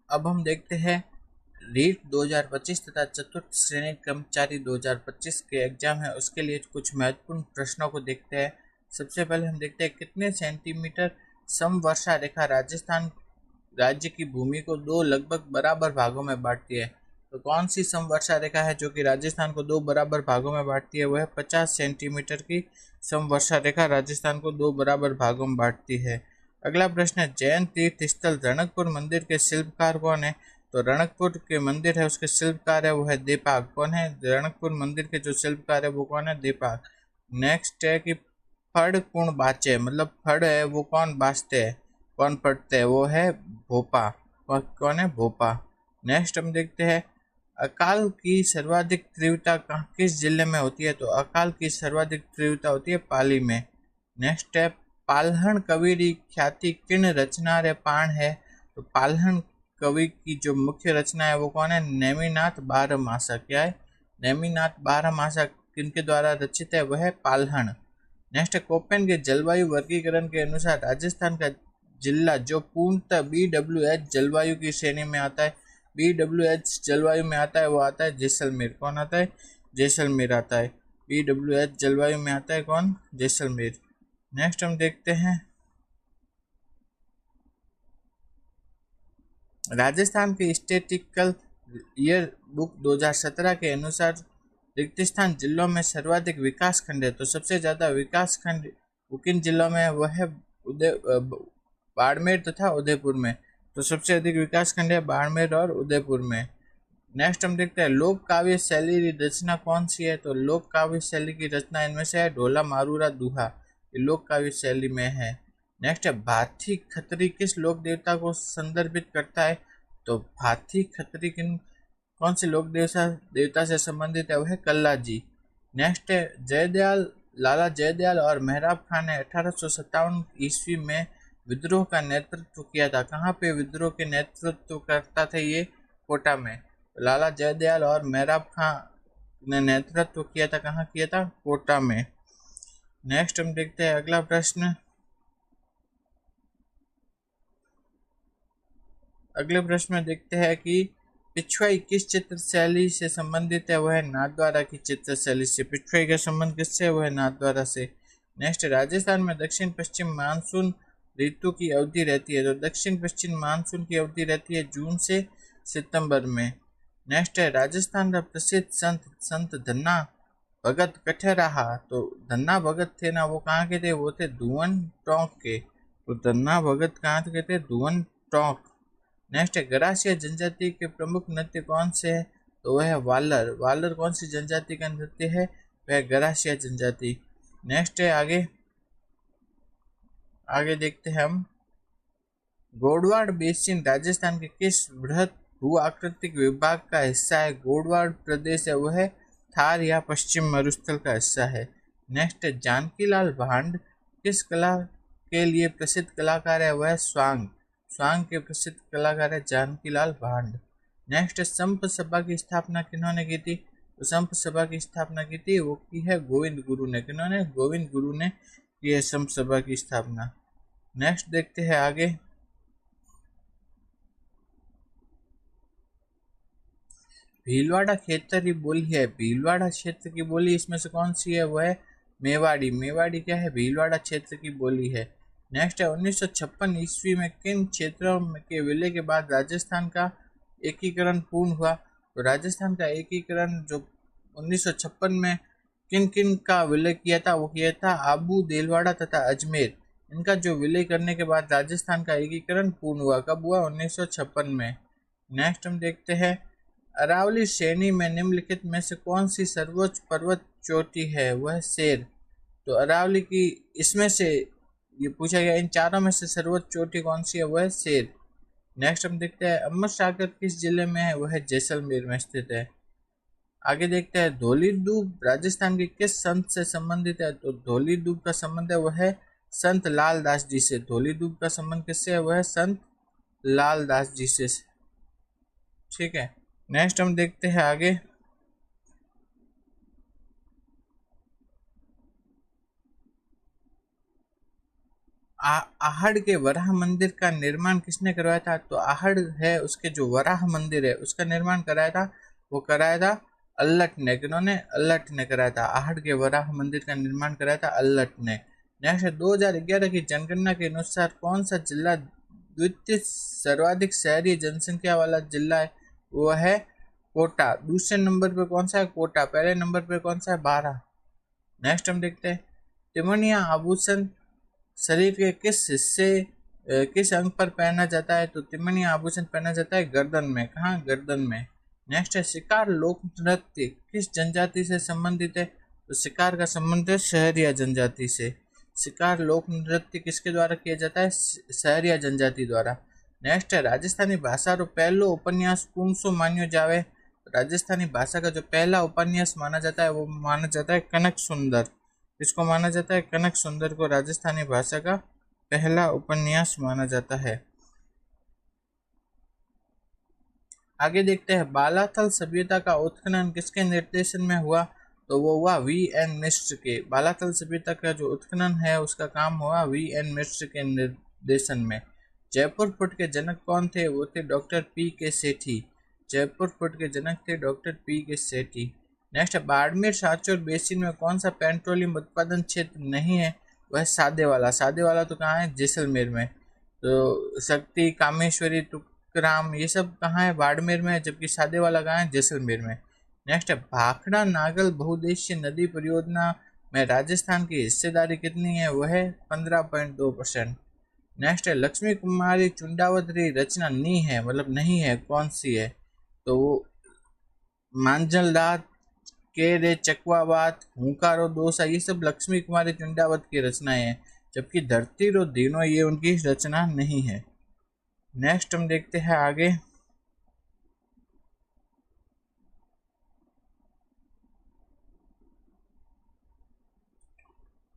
अब हम देखते हैं रीट 2025 तथा चतुर्थ श्रेणी कर्मचारी 2025 के एग्जाम है, उसके लिए कुछ महत्वपूर्ण प्रश्नों को देखते हैं। सबसे पहले हम देखते हैं कितने सेंटीमीटर समवर्षा रेखा राजस्थान राज्य की भूमि को दो लगभग बराबर भागों में बांटती है। तो कौन सी समवर्षा रेखा है जो कि राजस्थान को दो बराबर भागों में बांटती है? वह 50 सेंटीमीटर की समवर्षा रेखा राजस्थान को दो बराबर भागों में बांटती है। अगला प्रश्न है, जैन तीर्थ स्थल रणकपुर मंदिर के शिल्पकार कौन है? तो रणकपुर के मंदिर है उसके शिल्पकार है वो है दीपाक। कौन है रणकपुर मंदिर के जो शिल्पकार है वो कौन है? दीपाक। नेक्स्ट है कि फड़ कौन बाचे, मतलब फड़ है वो कौन बाचते हैं, कौन पढ़ते हैं? वो है भोपा। कौन है? भोपा। नेक्स्ट हम देखते हैं अकाल की सर्वाधिक तीव्रता किस जिले में होती है? तो अकाल की सर्वाधिक तीव्रता होती है पाली में। नेक्स्ट है पाल्हण कवि की ख्याति किन रचना रे पाण है? तो पाल्हण कवि की जो मुख्य रचना है वो कौन है? नेमिनाथ बारहमासा। क्या है? नेमिनाथ बारहमासा किनके द्वारा रचित है? वह है पाल्हण। नेक्स्ट है कोपेन के जलवायु वर्गीकरण के अनुसार राजस्थान का जिला जो पूर्णतः BWH जलवायु की श्रेणी में आता है, BWH जलवायु में आता है, वो आता है जैसलमेर। कौन आता है? जैसलमेर आता है। BWH जलवायु में आता है कौन? जैसलमेर। नेक्स्ट हम देखते हैं राजस्थान के स्टेटिकल ईयर बुक 2017 के अनुसार रिक्त स्थान जिलों में सर्वाधिक विकास खंड है। तो सबसे ज्यादा विकास खंड किन जिलों में है? वह है बाड़मेर तथा उदयपुर में। तो सबसे अधिक विकास खंड है बाड़मेर और उदयपुर में। नेक्स्ट हम देखते हैं लोक काव्य शैली की रचना कौन सी है? तो लोक काव्य शैली की रचना इनमें से है ढोला मारूरा दूहा, ये लोक काव्य शैली में है। नेक्स्ट है भाथी खत्री किस लोक देवता को संदर्भित करता है? तो भाथी खत्री कौन से लोक देवता से संबंधित है? वह है कल्ला जी। नेक्स्ट है जयदयाल लाला जयदयाल और मेहराब खान ने 1857 ईस्वी में विद्रोह का नेतृत्व किया था। कहाँ पे विद्रोह के नेतृत्व करता था ये? कोटा में। लाला जयदयाल और मेहराब खान ने नेतृत्व किया था, कहाँ किया था? कोटा में। नेक्स्ट हम देखते हैं अगला प्रश्न। अगले प्रश्न में देखते हैं कि पिछवाई किस चित्र शैली से संबंधित है? वह नाथद्वारा की चित्र शैली से। पिछवाई का संबंध किससे है? वह नाथद्वारा से। नेक्स्ट राजस्थान में दक्षिण पश्चिम मानसून ऋतु की अवधि रहती है। तो दक्षिण पश्चिम मानसून की अवधि रहती है जून से सितंबर में। नेक्स्ट है राजस्थान का प्रसिद्ध संत धन्ना भगत कठे रहा। तो धन्ना भगत थे ना, वो कहाँ के थे? वो थे धुवन टोंक के। तो धन्ना भगत कहाँ के थे? धुवन टोंक। नेक्स्ट है गरासिया जनजाति के प्रमुख नृत्य कौन से है? तो वह है वालर। वालर कौन सी जनजाति का नृत्य है? वह गरासिया जनजाति। नेक्स्ट है आगे देखते हैं हम गोडवाड़ बेसिन राजस्थान के किस बृहद भू आकृतिक विभाग का हिस्सा है? गोडवाड़ प्रदेश है वह थार या पश्चिम मरुस्थल का हिस्सा है। नेक्स्ट है जानकीलाल भांड किस कला के लिए प्रसिद्ध कलाकार है? वह स्वांग। स्वांग के प्रसिद्ध कलाकार है जानकीलाल भांड। नेक्स्ट संप सभा की स्थापना किन्होंने की थी? तो संप सभा की स्थापना की थी वो की है गोविंद गुरु ने। किन्होंने? गोविंद गुरु ने की है संप सभा की स्थापना। नेक्स्ट देखते हैं आगे भीलवाड़ा क्षेत्र की बोली है। भीलवाड़ा क्षेत्र की बोली इसमें से कौन सी है? वह है मेवाड़ी। मेवाड़ी क्या है? भीलवाड़ा क्षेत्र की बोली है। नेक्स्ट है 1956 ईस्वी में किन क्षेत्रों के विलय के बाद राजस्थान का एकीकरण पूर्ण हुआ? तो राजस्थान का एकीकरण जो 1956 में किन किन का विलय किया था? वो किया था आबू, देलवाड़ा तथा अजमेर। इनका जो विलय करने के बाद राजस्थान का एकीकरण पूर्ण हुआ। कब हुआ? 1956 में। नेक्स्ट हम देखते हैं अरावली श्रेणी में निम्नलिखित में से कौन सी सर्वोच्च पर्वत चोटी है? वह शेर। तो अरावली की इसमें से ये पूछा गया इन चारों में से सर्वोच्च चोटी कौन सी है? वह शेर। नेक्स्ट हम देखते हैं अमर सागर किस जिले में है? वह जैसलमेर में स्थित है। आगे देखते हैं धौली दूब राजस्थान के किस संत से संबंधित है? तो धौली दूब का संबंध है वह है संत लाल दास जी से। धौली दूब का संबंध किससे है? वह है संत लाल दास जी से। ठीक है। नेक्स्ट हम देखते हैं आहड़ के वराह मंदिर का निर्माण किसने करवाया था? तो आहड़ है उसके जो वराह मंदिर है उसका निर्माण कराया था, वो कराया था अल्लट ने। किन्होंने? अल्लट ने कराया था। आहड़ के वराह मंदिर का निर्माण कराया था अल्लट ने। नेक्स्ट है 2011 की जनगणना के अनुसार कौन सा जिला द्वितीय सर्वाधिक शहरी जनसंख्या वाला जिला है? वो है कोटा। दूसरे नंबर पे कौन सा है? कोटा। पहले नंबर पे कौन सा है? बारह। नेक्स्ट हम देखते हैं तिमोनिया आभूषण शरीर के किस हिस्से किस अंग पर पहना जाता है? तो तिमोनिया आभूषण पहना जाता है गर्दन में। कहाँ? गर्दन में। नेक्स्ट है शिकार लोक नृत्य किस जनजाति से संबंधित है? तो शिकार का संबंध है सहरिया जनजाति से। शिकार लोक नृत्य किसके द्वारा किया जाता है? सहरिया जनजाति द्वारा। नेक्स्ट है राजस्थानी भाषा रो पहलो उपन्यास कौन सो मान्यो जावे? राजस्थानी भाषा का जो पहला उपन्यास माना जाता है वो माना जाता है कनक सुंदर। इसको माना जाता है कनक सुंदर को राजस्थानी भाषा का पहला उपन्यास माना जाता है। आगे देखते हैं बालाथल सभ्यता का उत्खनन किसके निर्देशन में हुआ? तो वो हुआ वी.एन. मिश्र के। बालाथल सभ्यता का जो उत्खनन है उसका काम हुआ वी.एन. मिश्र के निर्देशन में। जयपुर फुट के जनक कौन थे? वो थे डॉक्टर पी के सेठी। जयपुर फुट के जनक थे डॉक्टर पी के सेठी। नेक्स्ट है बाड़मेर सांचौर बेसिन में कौन सा पेट्रोलियम उत्पादन क्षेत्र नहीं है? वह सादे वाला। सादे वाला तो कहाँ है? जैसलमेर में। तो शक्ति, कामेश्वरी, तुकराम ये सब कहाँ है? बाड़मेर में। जबकि सादे वाला कहाँ है? जैसलमेर में। नेक्स्ट है भाखड़ा नागल बहुउद्देशीय नदी परियोजना में राजस्थान की हिस्सेदारी कितनी है? वह है 15.2%। नेक्स्ट है लक्ष्मी कुमारी चुंडावतरी रचना नी है, मतलब नहीं है, कौन सी है? तो वो मांझलदात के रे चकवाबात, हुंकारो दोसा ये सब लक्ष्मी कुमारी चुंडावत की रचनाएं हैं। जबकि धरती रो दीनो ये उनकी रचना नहीं है। नेक्स्ट हम देखते हैं आगे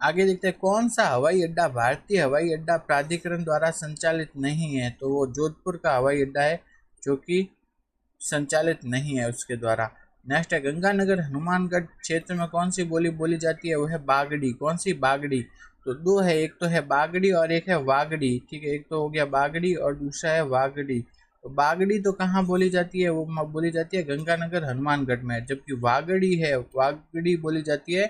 आगे देखते हैं कौन सा हवाई अड्डा भारतीय हवाई अड्डा प्राधिकरण द्वारा संचालित नहीं है? तो वो जोधपुर का हवाई अड्डा है जो कि संचालित नहीं है उसके द्वारा। नेक्स्ट है गंगानगर हनुमानगढ़ क्षेत्र में कौन सी बोली बोली जाती है? वो है बागड़ी। कौन सी? बागड़ी। तो दो है, एक तो है बागड़ी और एक है वागड़ी। ठीक है, एक तो हो गया बागड़ी और दूसरा है वागड़ी। तो बागड़ी तो कहाँ बोली जाती है? वो बोली जाती है गंगानगर हनुमानगढ़ में। जबकि वागड़ी है, वागड़ी बोली जाती है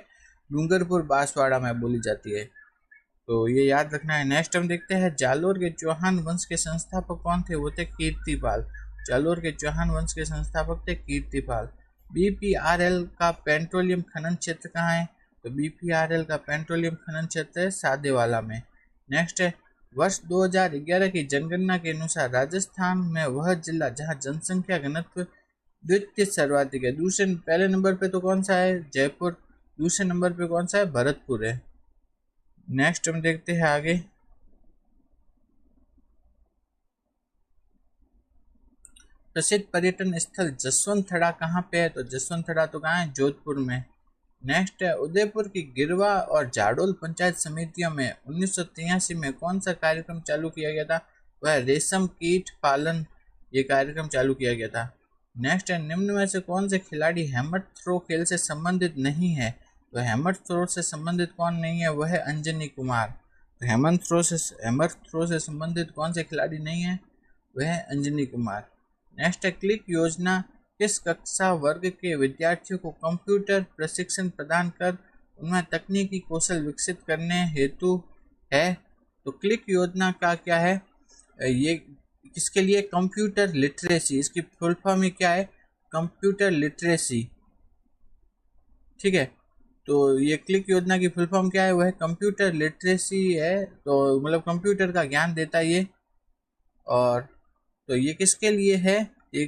डूंगरपुर बांसवाड़ा में बोली जाती है। तो ये याद रखना है। नेक्स्ट हम देखते हैं जालोर के चौहान वंश के संस्थापक कौन थे? वो थे कीर्तिपाल। जालोर के चौहान वंश के संस्थापक थे कीर्तिपाल। बीपीआरएल का पेट्रोलियम खनन क्षेत्र कहाँ है? तो बीपीआरएल का पेट्रोलियम खनन क्षेत्र है सादेवाला में। नेक्स्ट है वर्ष 2011 की जनगणना के अनुसार राजस्थान में वह जिला जहां जनसंख्या घनत्व द्वितीय सर्वाधिक है। दूसरे पहले नंबर पे तो कौन सा है? जयपुर। दूसरे नंबर पे कौन सा है? भरतपुर है। नेक्स्ट हम देखते हैं आगे प्रसिद्ध पर्यटन स्थल जसवंतथड़ा कहाँ पे है? तो जसवंतथड़ा तो कहाँ है? जोधपुर में। नेक्स्ट है उदयपुर की गिरवा और जाडोल पंचायत समितियों में 1983 में कौन सा कार्यक्रम चालू किया गया था? वह रेशम कीट पालन ये कार्यक्रम चालू किया गया था। नेक्स्ट है निम्न में से कौन से खिलाड़ी हैमर थ्रो खेल से संबंधित नहीं है? तो हैमर थ्रो से संबंधित कौन नहीं है? वह है अंजनी कुमार। तो हैमर थ्रो से संबंधित कौन से खिलाड़ी नहीं है? वह है अंजनी कुमार। नेक्स्ट है क्लिक योजना किस कक्षा वर्ग के विद्यार्थियों को कंप्यूटर प्रशिक्षण प्रदान कर उनमें तकनीकी कौशल विकसित करने हेतु है? तो क्लिक योजना का क्या है? ये किसके लिए? Computer literacy. इसकी फुल फॉर्म क्या है? Computer literacy. ठीक है, तो ये क्लिक योजना की फुल फॉर्म क्या है? वह कंप्यूटर लिटरेसी है। तो मतलब कंप्यूटर का ज्ञान देता है ये। और तो ये किसके लिए है? ये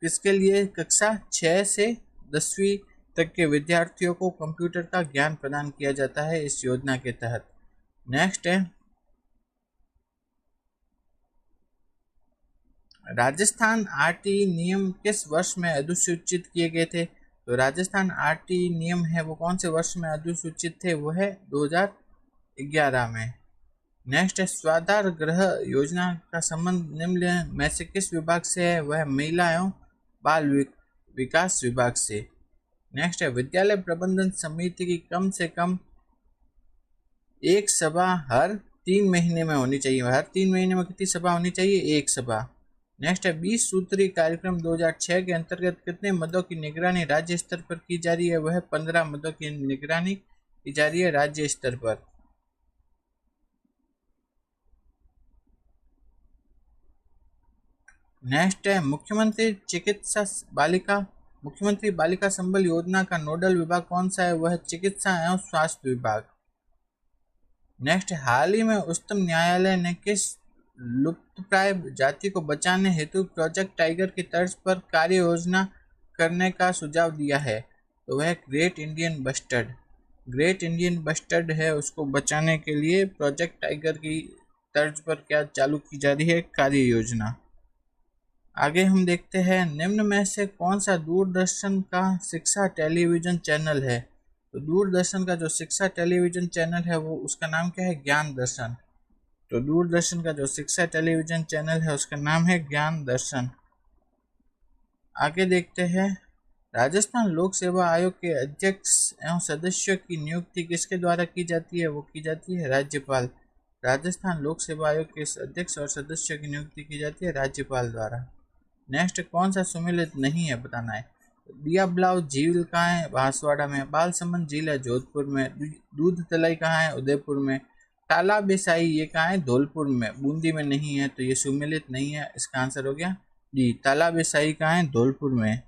किसके लिए? कक्षा 6 से 10वीं तक के विद्यार्थियों को कंप्यूटर का ज्ञान प्रदान किया जाता है इस योजना के तहत। नेक्स्ट है राजस्थान आरटीई नियम किस वर्ष में अधिसूचित किए गए थे? तो राजस्थान आरटीई नियम है वो कौन से वर्ष में अधिसूचित थे? वो है 2011 में। नेक्स्ट है स्वाधार गृह योजना का संबंध निम्न में से किस विभाग से है? वह महिला एवं बाल विकास विभाग से। नेक्स्ट है विद्यालय प्रबंधन समिति की कम से कम एक सभा हर 3 महीने में होनी चाहिए। हर 3 महीने में कितनी सभा होनी चाहिए? एक सभा। नेक्स्ट है 20 सूत्री कार्यक्रम 2006 के अंतर्गत कितने मदों की निगरानी राज्य स्तर पर की जा रही है? वह 15 मदों की निगरानी की जा रही है राज्य स्तर पर। नेक्स्ट है मुख्यमंत्री बालिका संबल योजना का नोडल विभाग कौन सा है? वह चिकित्सा एवं स्वास्थ्य विभाग। नेक्स्ट, हाल ही में उच्चतम न्यायालय ने किस लुप्तप्राय जाति को बचाने हेतु प्रोजेक्ट टाइगर की तर्ज पर कार्य योजना करने का सुझाव दिया है? तो वह ग्रेट इंडियन बस्टर्ड है, उसको बचाने के लिए प्रोजेक्ट टाइगर की तर्ज पर क्या चालू की जा रही है? कार्य योजना। आगे हम देखते हैं निम्न में से कौन सा दूरदर्शन का शिक्षा टेलीविजन चैनल है? तो दूरदर्शन का जो शिक्षा टेलीविजन चैनल है वो उसका नाम क्या है? ज्ञान दर्शन। तो दूरदर्शन का जो शिक्षा टेलीविजन चैनल है उसका नाम है ज्ञान दर्शन। आगे देखते हैं राजस्थान लोक सेवा आयोग के अध्यक्ष एवं सदस्यों की नियुक्ति किसके द्वारा की जाती है? वो की जाती है राज्यपाल। राजस्थान लोक सेवा आयोग के अध्यक्ष और सदस्यों की नियुक्ति की जाती है राज्यपाल द्वारा। नेक्स्ट, कौन सा सुमेलित नहीं है बताना है। दिया ब्लाव झील कहाँ है? बांसवाड़ा में। बाल समंद झील है जोधपुर में। दूध तलाई कहाँ है? उदयपुर में। तालाब बेसाई ये कहाँ है? धौलपुर में। बूंदी में नहीं है, तो ये सुमेलित नहीं है। इसका आंसर हो गया डी, तालाब बेसाई कहाँ है? धौलपुर में।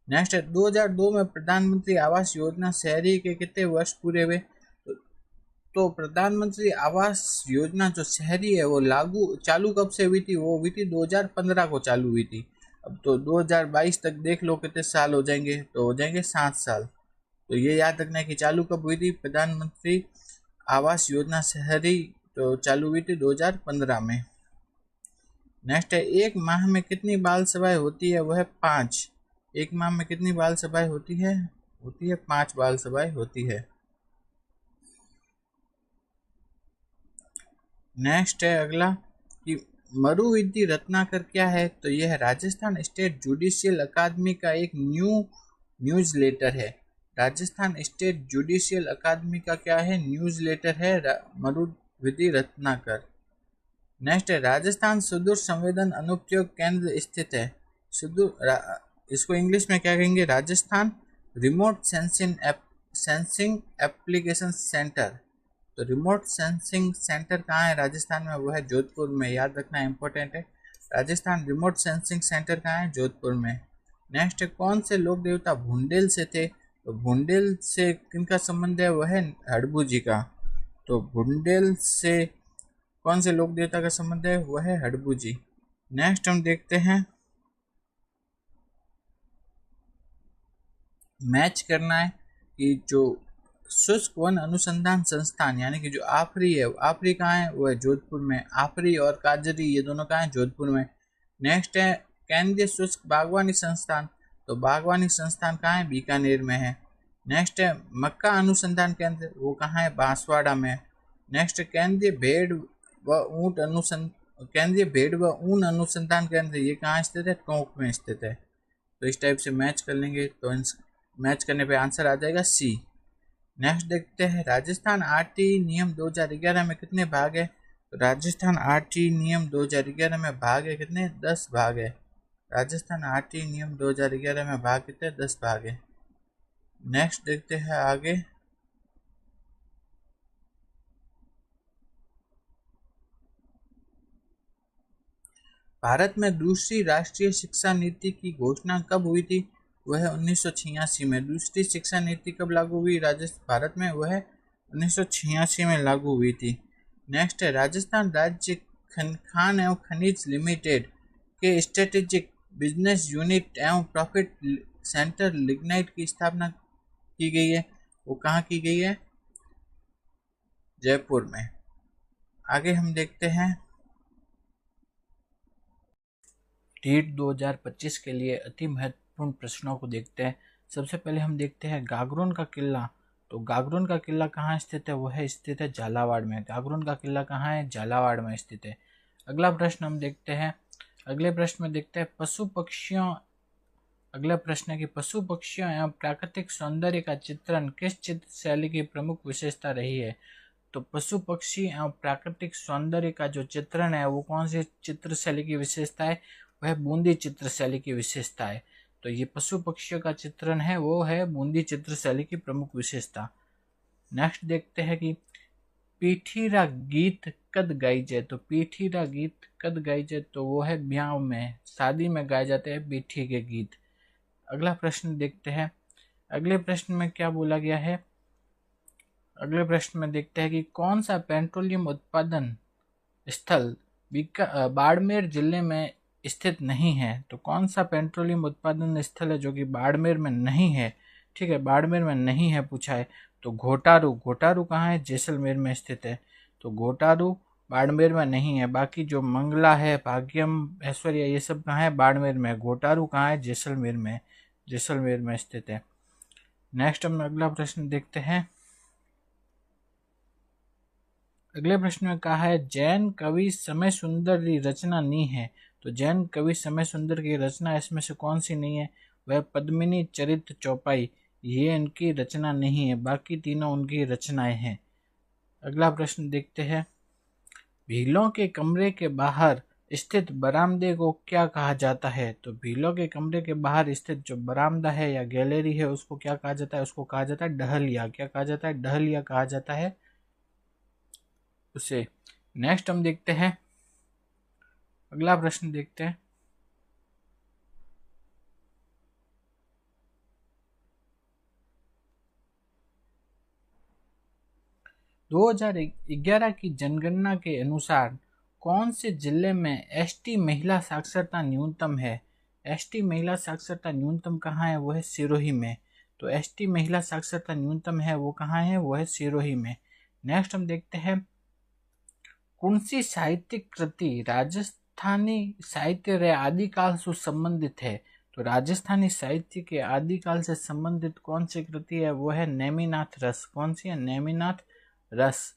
नेक्स्ट है 2002 में प्रधानमंत्री आवास योजना शहरी के कितने वर्ष पूरे हुए? तो प्रधानमंत्री आवास योजना जो शहरी है वो चालू कब से हुई थी? वो हुई थी 2015 को चालू हुई थी। अब तो 2022 तक देख लो कितने साल हो जाएंगे, तो हो जाएंगे 7 साल। तो ये याद रखना है कि चालू कब हुई थी प्रधानमंत्री आवास योजना शहरी, तो चालू हुई थी 2015 में। नेक्स्ट है एक माह में कितनी बाल सभाएं होती है? वह 5। एक माह में कितनी बाल सभाएं होती है? 5 बाल सभाएं होती है। नेक्स्ट है अगला कि मरुविधि रत्नाकर क्या है? तो यह राजस्थान स्टेट जुडिशियल अकादमी का एक न्यूज़लेटर है। राजस्थान स्टेट जुडिशियल अकादमी का क्या है? न्यूज़लेटर है मरुविधि रत्नाकर। नेक्स्ट है राजस्थान सुदूर संवेदन अनुप्रयोग केंद्र स्थित है। इसको इंग्लिश में क्या कहेंगे? Rajasthan remote sensing application centre. तो रिमोट सेंसिंग सेंटर कहाँ है राजस्थान में? वो है जोधपुर में। याद रखना इंपॉर्टेंट है। राजस्थान रिमोट सेंसिंग सेंटर कहाँ है? जोधपुर में। नेक्स्ट, कौन से लोक देवता भुंडेल से थे? तो भुंडेल से किनका संबंध है? वह है हड़बू जी का। तो भुंडेल से कौन से लोक देवता का संबंध है? वह है हड़बू जी। नेक्स्ट हम देखते हैं, मैच करना है कि जो शुष्क वन अनुसंधान संस्थान यानी कि जो आफरी है, आफरी कहाँ है? वो है जोधपुर में। आफरी और काजरी ये दोनों कहाँ है? जोधपुर में। नेक्स्ट है केंद्रीय शुष्क बागवानी संस्थान। तो बागवानी संस्थान कहाँ है? बीकानेर में है। नेक्स्ट है मक्का अनुसंधान केंद्र, वो कहाँ है? बांसवाड़ा में। नेक्स्ट केंद्रीय भेड़ व ऊन अनुसंधान केंद्र, ये कहाँ स्थित है? टोंक में स्थित है। तो इस टाइप से मैच कर लेंगे तो मैच करने पे आंसर आ जाएगा सी। नेक्स्ट देखते हैं राजस्थान आरटीई नियम 2011 में कितने भाग है? तो राजस्थान आरटीई नियम 2011 में भाग है कितने? 10 भाग है। राजस्थान आरटीई नियम 2011 में भाग कितने? 10 भाग है। नेक्स्ट देखते हैं आगे, भारत में दूसरी राष्ट्रीय शिक्षा नीति की घोषणा कब हुई थी? वह 1986 में। दूसरी शिक्षा नीति कब लागू हुई भारत में? वह 1986 में लागू हुई थी। नेक्स्ट है राजस्थान राज्य खान एवं खनिज लिमिटेड के स्ट्रेटेजिक बिजनेस यूनिट एवं प्रॉफिट सेंटर लिग्नाइट की स्थापना की गई है। वो कहाँ की गई है? जयपुर में। आगे हम देखते हैं टीट 2025 के लिए अति महत्वपूर्ण प्रश्नों को देखते हैं। सबसे पहले हम देखते हैं गागरोन का किला। तो गागरोन का किला कहाँ स्थित है? वह स्थित है झालावाड़ में। गागरोन का किला कहाँ है? झालावाड़ में स्थित है। अगला प्रश्न हम देखते हैं, अगले प्रश्न में देखते हैं अगला प्रश्न है कि पशु पक्षियों एवं प्राकृतिक सौंदर्य का चित्रण किस चित्र शैली की प्रमुख विशेषता रही है? तो पशु पक्षी और प्राकृतिक सौंदर्य का जो चित्रण है वो कौन सी चित्र शैली की विशेषता है, वह बूंदी चित्र शैली की विशेषता है। तो ये पशु पक्षियों का चित्रण है वो है बूंदी चित्र शैली की प्रमुख विशेषता। नेक्स्ट देखते हैं कि पीठीरा गीत कद गाई जाए। तो पीठीरा गीत कद गाई जाए, तो वो है ब्याह में, शादी में गाए जाते हैं पीठी के गीत। अगला प्रश्न देखते हैं। अगले प्रश्न में क्या बोला गया है, अगले प्रश्न में देखते हैं कि कौन सा पेट्रोलियम उत्पादन स्थल बाड़मेर जिले में स्थित नहीं है। तो कौन सा पेट्रोलियम उत्पादन स्थल है जो कि बाड़मेर में नहीं है, ठीक है, बाड़मेर में नहीं है पूछा है। तो घोटारू, घोटारू कहाँ है, जैसलमेर में स्थित है। तो घोटारू बाड़मेर में नहीं है। बाकी जो मंगला है, भाग्यम, ऐश्वर्या, ये सब कहाँ है, बाड़मेर में। घोटारू कहाँ है, जैसलमेर में, जैसलमेर में स्थित है। नेक्स्ट हम अगला प्रश्न देखते हैं। अगले प्रश्न में कहा है जैन कवि समय सुंदर की रचना नहीं है। तो जैन कवि समय सुंदर की रचना इसमें से कौन सी नहीं है, वह पद्मिनी चरित चौपाई, ये इनकी रचना नहीं है, बाकी तीनों उनकी रचनाएं हैं। अगला प्रश्न देखते हैं। भीलों के कमरे के बाहर स्थित बरामदे को क्या कहा जाता है। तो भीलों के कमरे के बाहर स्थित जो बरामदा है या गैलरी है उसको क्या कहा जाता है, उसको कहा जाता है डहलिया। क्या कहा जाता है, डहलिया कहा जाता है उसे। नेक्स्ट हम देखते हैं, अगला प्रश्न देखते हैं। 2011 की जनगणना के अनुसार कौन से जिले में एसटी महिला साक्षरता न्यूनतम है। एसटी महिला साक्षरता न्यूनतम कहाँ है, वो है सिरोही में। तो एसटी महिला साक्षरता न्यूनतम है वो कहाँ है, वो है सिरोही में। नेक्स्ट हम देखते हैं कौन सी साहित्यिक कृति राजस्थानी साहित्य रे आदिकाल से संबंधित है। तो राजस्थानी साहित्य के आदिकाल से संबंधित कौन सी कृति है, वो है नेमिनाथ रस। कौन सी है, नेमिनाथ रस।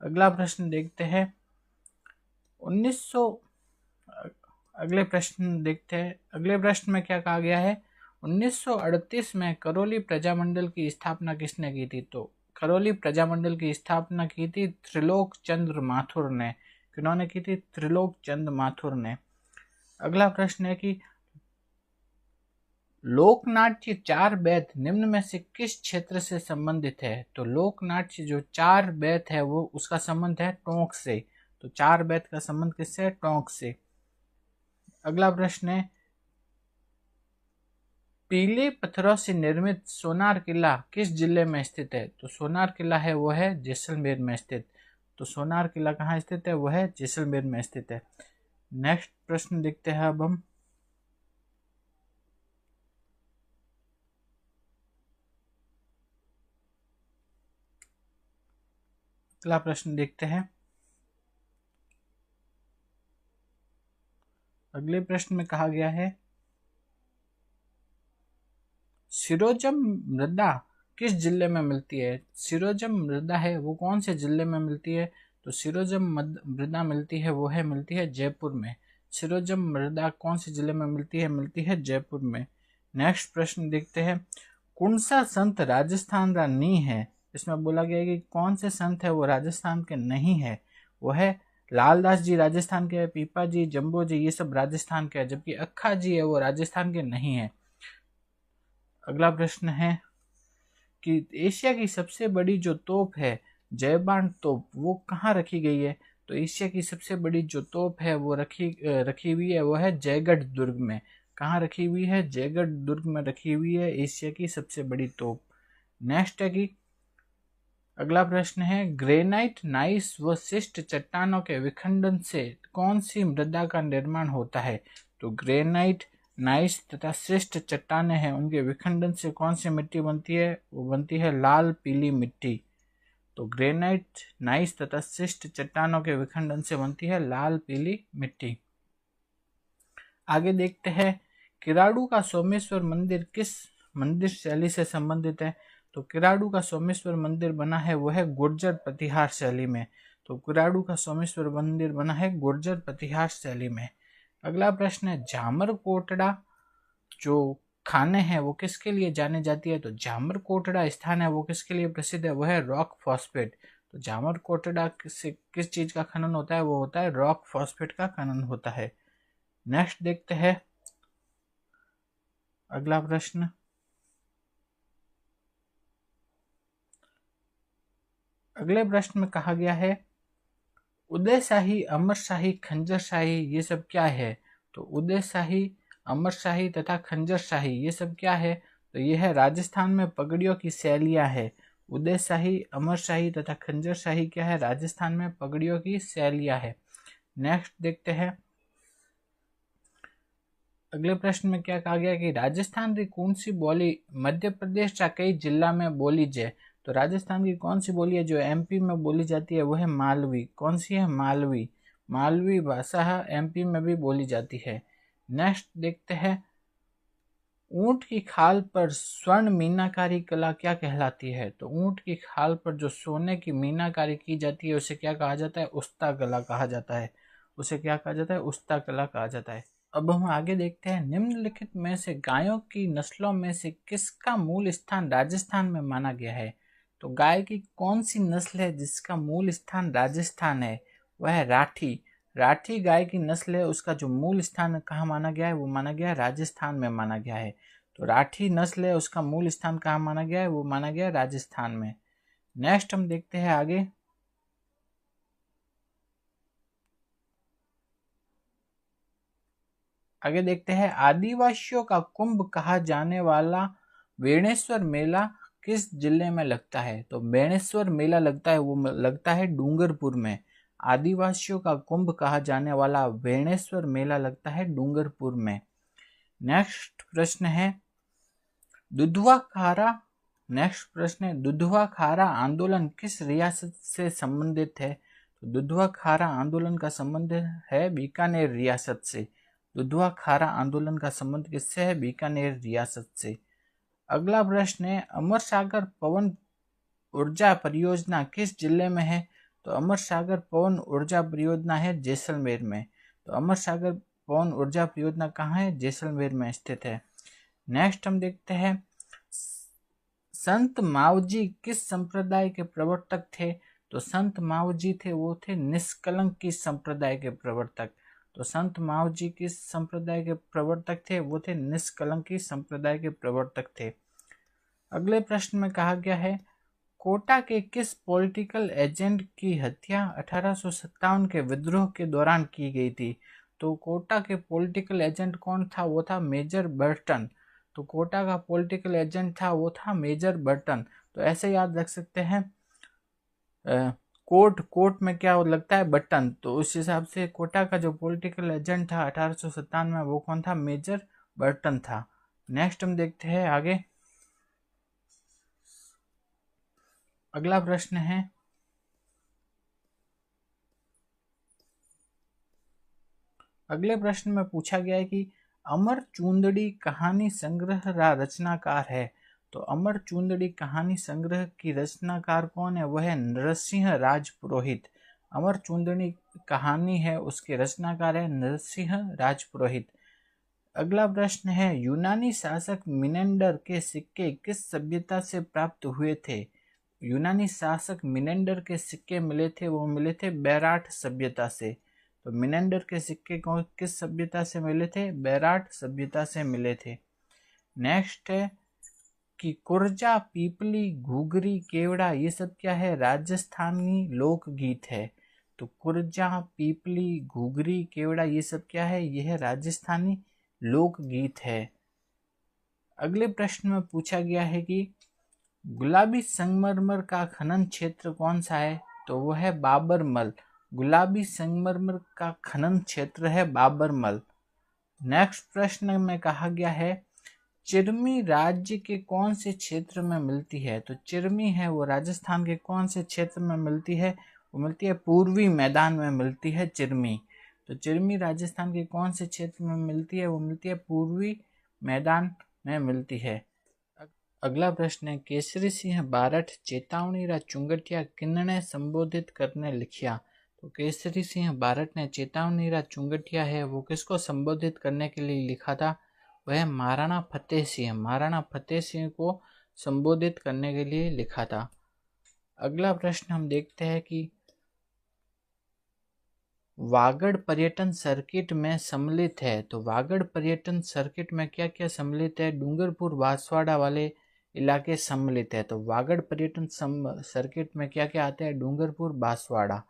अगला प्रश्न देखते हैं 1900। अगले प्रश्न देखते हैं, अगले प्रश्न में क्या कहा गया है, 1938 में करौली प्रजामंडल की स्थापना किसने की थी। तो करौली प्रजामंडल की स्थापना की थी त्रिलोक चंद्र माथुर ने। किन्होंने की थी, त्रिलोक चंद्र माथुर ने। अगला प्रश्न है कि लोकनाट्य चार बेत निम्न में से किस क्षेत्र से संबंधित है। तो लोकनाट्य जो चार बेत है वो उसका संबंध है टोंक से। तो चार बेत का संबंध किससे है, टोंक से। अगला प्रश्न है पीले पत्थरों से निर्मित सोनार किला किस जिले में स्थित है। तो सोनार किला है वो है जैसलमेर में स्थित। तो सोनार किला कहाँ स्थित है, वो है जैसलमेर में स्थित है। नेक्स्ट प्रश्न देखते हैं अब हम। अगला प्रश्न देखते हैं। अगले प्रश्न में कहा गया है सिरोजम मृदा किस जिले में मिलती है। सिरोजम मृदा है वो कौन से जिले में मिलती है। तो सिरोजम मृदा मिलती है वो है मिलती है जयपुर में। सिरोजम मृदा कौन से जिले में मिलती है जयपुर में। नेक्स्ट प्रश्न देखते हैं कौन सा संत राजस्थान का नहीं है। इसमें बोला गया है कि कौन से संत है वो राजस्थान के नहीं है, वो है लालदास जी राजस्थान के, पीपा जी, जम्बो जी, ये सब राजस्थान के है, जबकि अक्खा जी है वो राजस्थान के नहीं है। अगला प्रश्न है कि एशिया की सबसे बड़ी जो तोप है जयबान तोप वो कहाँ रखी गई है। तो एशिया की सबसे बड़ी जो तोप है वो रखी हुई है वो है जयगढ़ दुर्ग में। कहाँ रखी हुई है, जयगढ़ दुर्ग में रखी हुई है एशिया की सबसे बड़ी तोप। नेक्स्ट है कि अगला प्रश्न है ग्रेनाइट नाइस व शिष्ट चट्टानों के विखंडन से कौन सी मृदा का निर्माण होता है। तो ग्रेनाइट नाइस तथा शिष्ट चट्टाने हैं उनके विखंडन से कौन सी मिट्टी बनती है, वो बनती है लाल पीली मिट्टी। तो ग्रेनाइट नाइस तथा शिष्ट चट्टानों के विखंडन से बनती है लाल पीली मिट्टी। आगे देखते हैं किराड़ू का सोमेश्वर मंदिर किस मंदिर शैली से संबंधित है। तो किराड़ू का सोमेश्वर मंदिर बना है वो है गुर्जर प्रतिहार शैली में। तो किराड़ू का सोमेश्वर मंदिर बना है गुर्जर प्रतिहार शैली में। अगला प्रश्न है झामर कोटड़ा जो खाने हैं वो किसके लिए जाने जाती है। तो झामर कोटड़ा स्थान है वो किसके लिए प्रसिद्ध है, वो है रॉक फॉस्फेट। तो जामर कोटड़ा से किस चीज का खनन होता है? वो होता है रॉक फॉस्फेट का खनन होता है। नेक्स्ट देखते हैं अगला प्रश्न। अगले प्रश्न में कहा गया है उदयशाही, अमरशाही, खंजरशाही ये सब क्या है? तो उदयशाही, अमरशाही तथा खंजरशाही ये सब क्या है? तो ये है राजस्थान में पगड़ियों की शैलियां है। उदयशाही, अमरशाही तथा खंजरशाही क्या है? राजस्थान में पगड़ियों की शैलियां है। नेक्स्ट देखते हैं अगले प्रश्न में क्या कहा गया कि राजस्थान की कौन सी बोली मध्य प्रदेश का कई जिला में बोली जाए? तो राजस्थान की कौन सी बोली है जो एमपी में बोली जाती है? वो है मालवी। कौन सी है? मालवी। मालवी भाषा एमपी में भी बोली जाती है। नेक्स्ट देखते हैं ऊंट की खाल पर स्वर्ण मीनाकारी कला क्या कहलाती है? तो ऊंट की खाल पर जो सोने की मीनाकारी की जाती है उसे क्या कहा जाता है? उस्ता कला कहा जाता है। उसे क्या कहा जाता है? उस्ता कला कहा जाता है। अब हम आगे देखते हैं निम्नलिखित में से गायों की नस्लों में से किसका मूल स्थान राजस्थान में माना गया है? तो गाय की कौन सी नस्ल है जिसका मूल स्थान राजस्थान है? वह है राठी। राठी गाय की नस्ल है, उसका जो मूल स्थान कहाँ माना गया है? वो माना गया है राजस्थान में माना गया है। तो राठी नस्ल है, उसका मूल स्थान कहाँ माना गया है? वो माना गया है राजस्थान में। नेक्स्ट हम देखते हैं आगे। आगे देखते हैं आदिवासियों का कुंभ कहा जाने वाला बेणेश्वर मेला किस जिले में लगता है? तो बेणेश्वर मेला लगता है, वो लगता है डूंगरपुर में। आदिवासियों का कुंभ कहा जाने वाला बेणेश्वर मेला लगता है डूंगरपुर में। नेक्स्ट प्रश्न है दुधवा खारा। नेक्स्ट प्रश्न है दुधवा खारा आंदोलन किस रियासत से संबंधित है? तो दुधवा खारा आंदोलन का संबंध है बीकानेर रियासत से। दुधवा खारा आंदोलन का संबंध किससे है? बीकानेर रियासत से। अगला प्रश्न है अमर सागर पवन ऊर्जा परियोजना किस जिले में है? तो अमर सागर पवन ऊर्जा परियोजना है जैसलमेर में। तो अमर सागर पवन ऊर्जा परियोजना कहाँ है? जैसलमेर में स्थित है। नेक्स्ट हम देखते हैं संत मावजी किस संप्रदाय के प्रवर्तक थे? तो संत मावजी थे, वो थे निष्कलंक की संप्रदाय के प्रवर्तक। तो संत मावजी किस संप्रदाय के प्रवर्तक थे? वो थे निष्कलंकी संप्रदाय के प्रवर्तक थे। अगले प्रश्न में कहा गया है कोटा के किस पॉलिटिकल एजेंट की हत्या 1857 के विद्रोह के दौरान की गई थी? तो कोटा के पॉलिटिकल एजेंट कौन था? वो था मेजर बर्टन। तो कोटा का पॉलिटिकल एजेंट था, वो था मेजर बर्टन। तो ऐसे याद रख सकते हैं कोट में क्या लगता है? बटन। तो उस हिसाब से कोटा का जो पॉलिटिकल एजेंट था 1857 में वो कौन था? मेजर बर्टन था। नेक्स्ट हम देखते हैं आगे। अगला प्रश्न है अगले प्रश्न में पूछा गया है कि अमर चूंदड़ी कहानी संग्रह का रचनाकार है। तो अमर चूंदड़ी कहानी संग्रह की रचनाकार कौन है? वह है नरसिंह राजपुरोहित। अमर चूंदड़ी कहानी है उसके रचनाकार है नरसिंह राजपुरोहित। अगला प्रश्न है यूनानी शासक मिनेंडर के सिक्के किस सभ्यता से प्राप्त हुए थे? यूनानी शासक मिनेंडर के सिक्के मिले थे, वो मिले थे बैराठ सभ्यता से। तो मिनेंडर के सिक्के किस सभ्यता से मिले थे? बैराठ सभ्यता से मिले थे। नेक्स्ट है कि कुर्जा, पीपली, घुघरी, केवड़ा ये सब क्या है? राजस्थानी लोकगीत है। तो कुर्जा, पीपली, घुघरी, केवड़ा ये सब क्या है? यह है राजस्थानी लोकगीत है। अगले प्रश्न में पूछा गया है कि गुलाबी संगमरमर का खनन क्षेत्र कौन सा है? तो वह है बाबरमल। गुलाबी संगमरमर का खनन क्षेत्र है बाबरमल। नेक्स्ट प्रश्न में कहा गया है चिरमी राज्य के कौन से क्षेत्र में मिलती है? तो चिरमी है वो राजस्थान के कौन से क्षेत्र में मिलती है? वो मिलती है पूर्वी मैदान में मिलती है चिरमी। तो चिरमी राजस्थान के कौन से क्षेत्र में मिलती है? वो मिलती है पूर्वी मैदान में मिलती है। अगला प्रश्न है केसरी सिंह बारठ चेतावनी रा चुंगटिया किन्ने संबोधित करने लिखिया? तो केसरी सिंह बारठ ने चेतावनी रा चुंगटिया है वो किसको संबोधित करने के लिए लिखा था? वह महाराणा फतेह सिंह को संबोधित करने के लिए लिखा था। अगला प्रश्न हम देखते हैं कि वागड़ पर्यटन सर्किट में सम्मिलित है। तो वागड़ पर्यटन सर्किट में क्या क्या सम्मिलित है? डूंगरपुर बांसवाड़ा वाले इलाके सम्मिलित है। तो वागड़ पर्यटन सर्किट में क्या क्या आते हैं? डूंगरपुर बांसवाड़ा।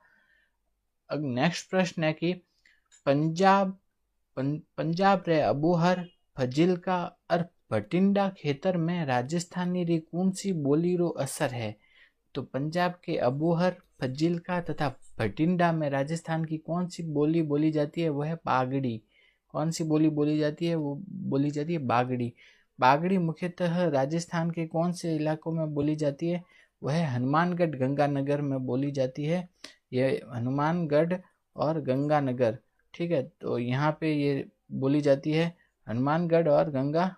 अब नेक्स्ट प्रश्न है कि पंजाब रे अबोहर फजिल्का और भटिंडा खेतर में राजस्थानी री कौन सी बोली रो असर है? तो पंजाब के अबोहर, फजिल्का तथा भटिंडा में राजस्थान की कौन सी बोली बोली जाती है? वह है बागड़ी। कौन सी बोली बोली जाती है? वो बोली जाती है बागड़ी। बागड़ी मुख्यतः राजस्थान के कौन से इलाकों में बोली जाती है? वह हनुमानगढ़ गंगानगर में बोली जाती है। यह हनुमानगढ़ और गंगानगर, ठीक है, तो यहाँ पे ये बोली जाती है हनुमानगढ़ और गंगा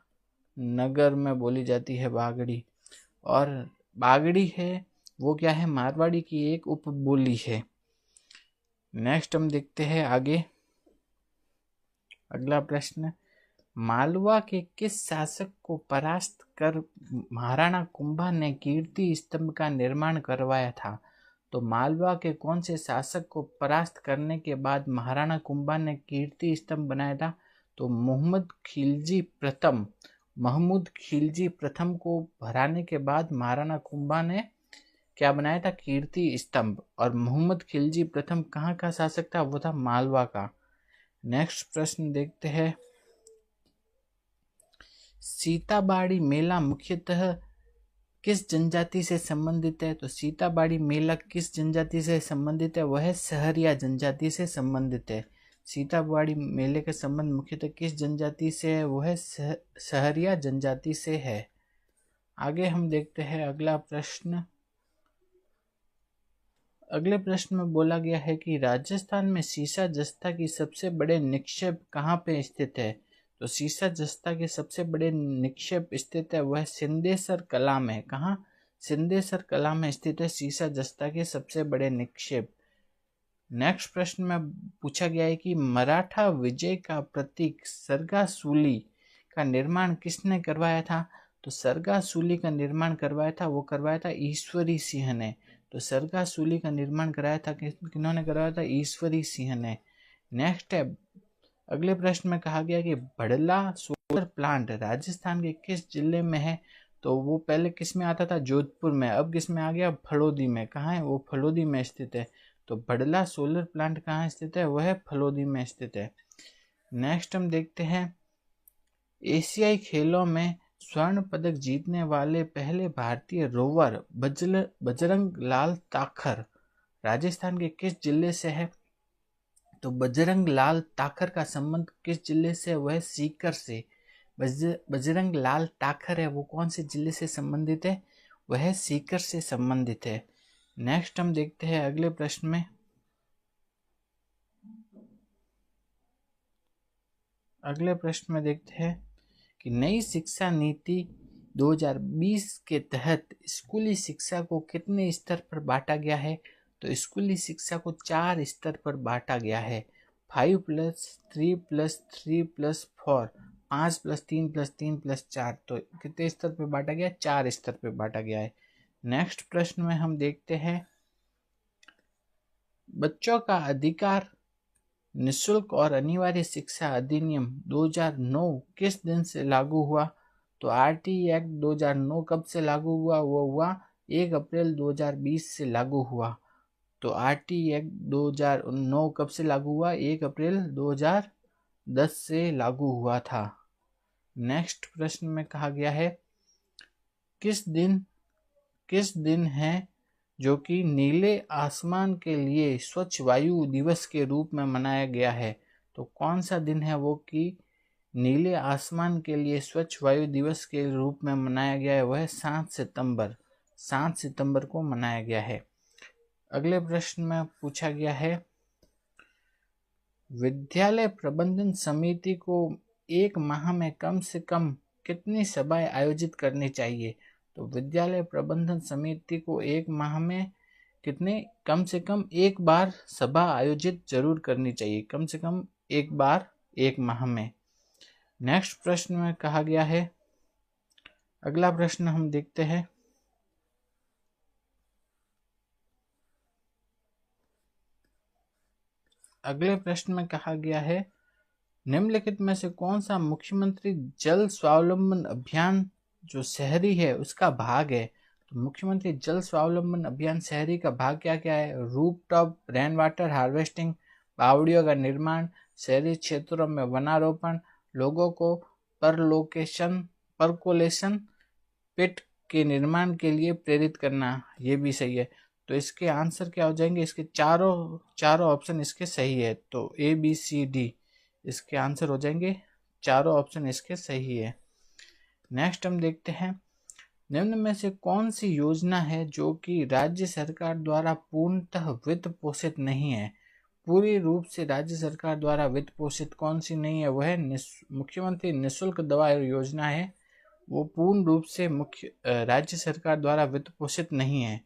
नगर में बोली जाती है बागड़ी। और बागड़ी है वो क्या है? मारवाड़ी की एक उपबोली है। नेक्स्ट हम देखते हैं आगे अगला प्रश्न, मालवा के किस शासक को परास्त कर महाराणा कुंभा ने कीर्ति स्तंभ का निर्माण करवाया था? तो मालवा के कौन से शासक को परास्त करने के बाद महाराणा कुंभा ने कीर्ति स्तंभ बनाया था? तो महमूद खिलजी प्रथम को हराने के बाद महाराणा कुंभा ने क्या बनाया था? कीर्ति स्तंभ। और मोहम्मद खिलजी प्रथम कहाँ का शासक था? वो था मालवा का। नेक्स्ट प्रश्न देखते हैं, सीताबाड़ी मेला मुख्यतः किस जनजाति से संबंधित है? तो सीताबाड़ी मेला किस जनजाति से संबंधित है? वह सहरिया जनजाति से संबंधित है। सीताबाड़ी मेले का संबंध मुख्यतः किस जनजाति से है? वह सहरिया जनजाति से है। आगे हम देखते हैं अगला प्रश्न। अगले प्रश्न में बोला गया है कि राजस्थान में सीसा जस्ता की सबसे बड़े निक्षेप कहाँ पे स्थित है? तो सीसा जस्ता के सबसे बड़े निक्षेप स्थित है वह सिंदेसर कला में। कहाँ? सिंदेसर कला में स्थित है सीसा जस्ता के सबसे बड़े निक्षेप। नेक्स्ट प्रश्न में पूछा गया है कि मराठा विजय का प्रतीक सरगासूली का निर्माण किसने करवाया था? तो सरगासूली का निर्माण करवाया था ईश्वरी सिंह ने। तो सरगासूली का निर्माण कराया था किन्होंने करवाया था? ईश्वरी सिंह ने। नेक्स्ट है अगले प्रश्न में कहा गया कि बड़ला सोलर प्लांट राजस्थान के किस जिले में है? तो वो पहले किस में आता था? जोधपुर में। अब किस में आ गया? फलोदी में। कहाँ है वो? फलोदी में स्थित है। तो बड़ला सोलर प्लांट कहाँ स्थित है? वह फलोदी में स्थित है। नेक्स्ट हम देखते हैं, एशियाई खेलों में स्वर्ण पदक जीतने वाले पहले भारतीय रोवर बजरंग लाल ताखर राजस्थान के किस जिले से है? तो बजरंग लाल ताखर का संबंध किस जिले से? वह सीकर से। बजरंग लाल ताखर है वो कौन से जिले से संबंधित है? वह सीकर से संबंधित है। नेक्स्ट हम देखते हैं अगले प्रश्न में, देखते हैं कि नई शिक्षा नीति 2020 के तहत स्कूली शिक्षा को कितने स्तर पर बांटा गया है? तो स्कूली शिक्षा को 4 स्तर पर बांटा गया है। 5+3+3+4, 5+3+3+4। तो कितने स्तर पर बांटा गया? 4 स्तर पर बांटा गया है। नेक्स्ट प्रश्न में हम देखते हैं, बच्चों का अधिकार निःशुल्क और अनिवार्य शिक्षा अधिनियम 2009 किस दिन से लागू हुआ? तो आरटी एक्ट 2009 कब से लागू हुआ? वो हुआ 1 अप्रैल 2020 से लागू हुआ। तो आरटी एक्ट 2009 कब से लागू हुआ? 1 अप्रैल 2010 से लागू हुआ था। नेक्स्ट प्रश्न में कहा गया है, किस दिन है जो कि नीले आसमान के लिए स्वच्छ वायु दिवस के रूप में मनाया गया है? तो कौन सा दिन है वो कि नीले आसमान के लिए स्वच्छ वायु दिवस के रूप में मनाया गया है? वह 7 सितंबर को मनाया गया है। अगले प्रश्न में पूछा गया है, विद्यालय प्रबंधन समिति को 1 माह में कम से कम कितनी सभाएं आयोजित करनी चाहिए? तो विद्यालय प्रबंधन समिति को 1 माह में कम से कम 1 बार सभा आयोजित जरूर करनी चाहिए। कम से कम 1 बार 1 माह में। नेक्स्ट प्रश्न में कहा गया है, अगला प्रश्न हम देखते हैं, अगले प्रश्न में कहा गया है, निम्नलिखित में से कौन सा मुख्यमंत्री जल स्वावलंबन अभियान जो शहरी है उसका भाग है? तो मुख्यमंत्री जल स्वावलंबन अभियान शहरी का भाग क्या क्या है? रूफटॉप रेन वाटर हार्वेस्टिंग, बावड़ियों का निर्माण, शहरी क्षेत्रों में वनारोपण, लोगों को परकोलेशन पिट के निर्माण के लिए प्रेरित करना। ये भी सही है। तो इसके आंसर क्या हो जाएंगे? इसके चारों ऑप्शन इसके सही है। तो ABCD इसके आंसर हो जाएंगे, चारों ऑप्शन इसके सही है। नेक्स्ट हम देखते हैं, निम्न में से कौन सी योजना है जो कि राज्य सरकार द्वारा पूर्णतः वित्त पोषित नहीं है? पूरी रूप से राज्य सरकार द्वारा वित्त पोषित कौन सी नहीं है? वह मुख्यमंत्री निःशुल्क दवा योजना है। वो पूर्ण रूप से राज्य सरकार द्वारा वित्त पोषित नहीं है।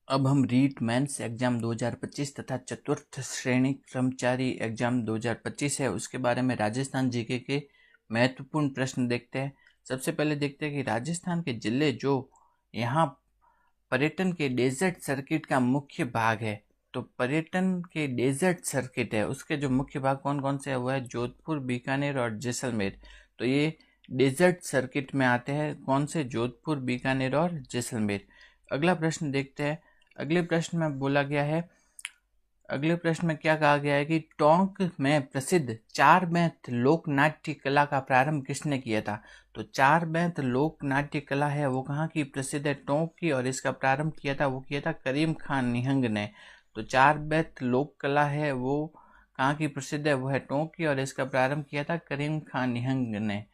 अब हम रीट मेंस एग्जाम 2025 तथा चतुर्थ श्रेणी कर्मचारी एग्जाम 2025 है उसके बारे में राजस्थान जीके के महत्वपूर्ण प्रश्न देखते हैं। सबसे पहले देखते हैं कि राजस्थान के जिले जो यहाँ पर्यटन के डेजर्ट सर्किट का मुख्य भाग है, तो पर्यटन के डेजर्ट सर्किट है उसके जो मुख्य भाग कौन कौन से है वो है जोधपुर, बीकानेर और जैसलमेर। तो ये डेजर्ट सर्किट में आते हैं कौन से? जोधपुर, बीकानेर और जैसलमेर। अगला प्रश्न देखते हैं। अगले प्रश्न में बोला गया है, अगले प्रश्न में क्या कहा गया है कि टोंक में प्रसिद्ध चार बैंत लोक नाट्य कला का प्रारंभ किसने किया था? तो चार बैंत लोक नाट्य कला है वो कहाँ की प्रसिद्ध है? टोंक की, और इसका प्रारंभ किया था करीम खान निहंग ने। तो चार बैंत लोक कला है वो कहाँ की प्रसिद्ध है? वो है टोंक की, और इसका प्रारंभ किया था करीम खान निहंग ने।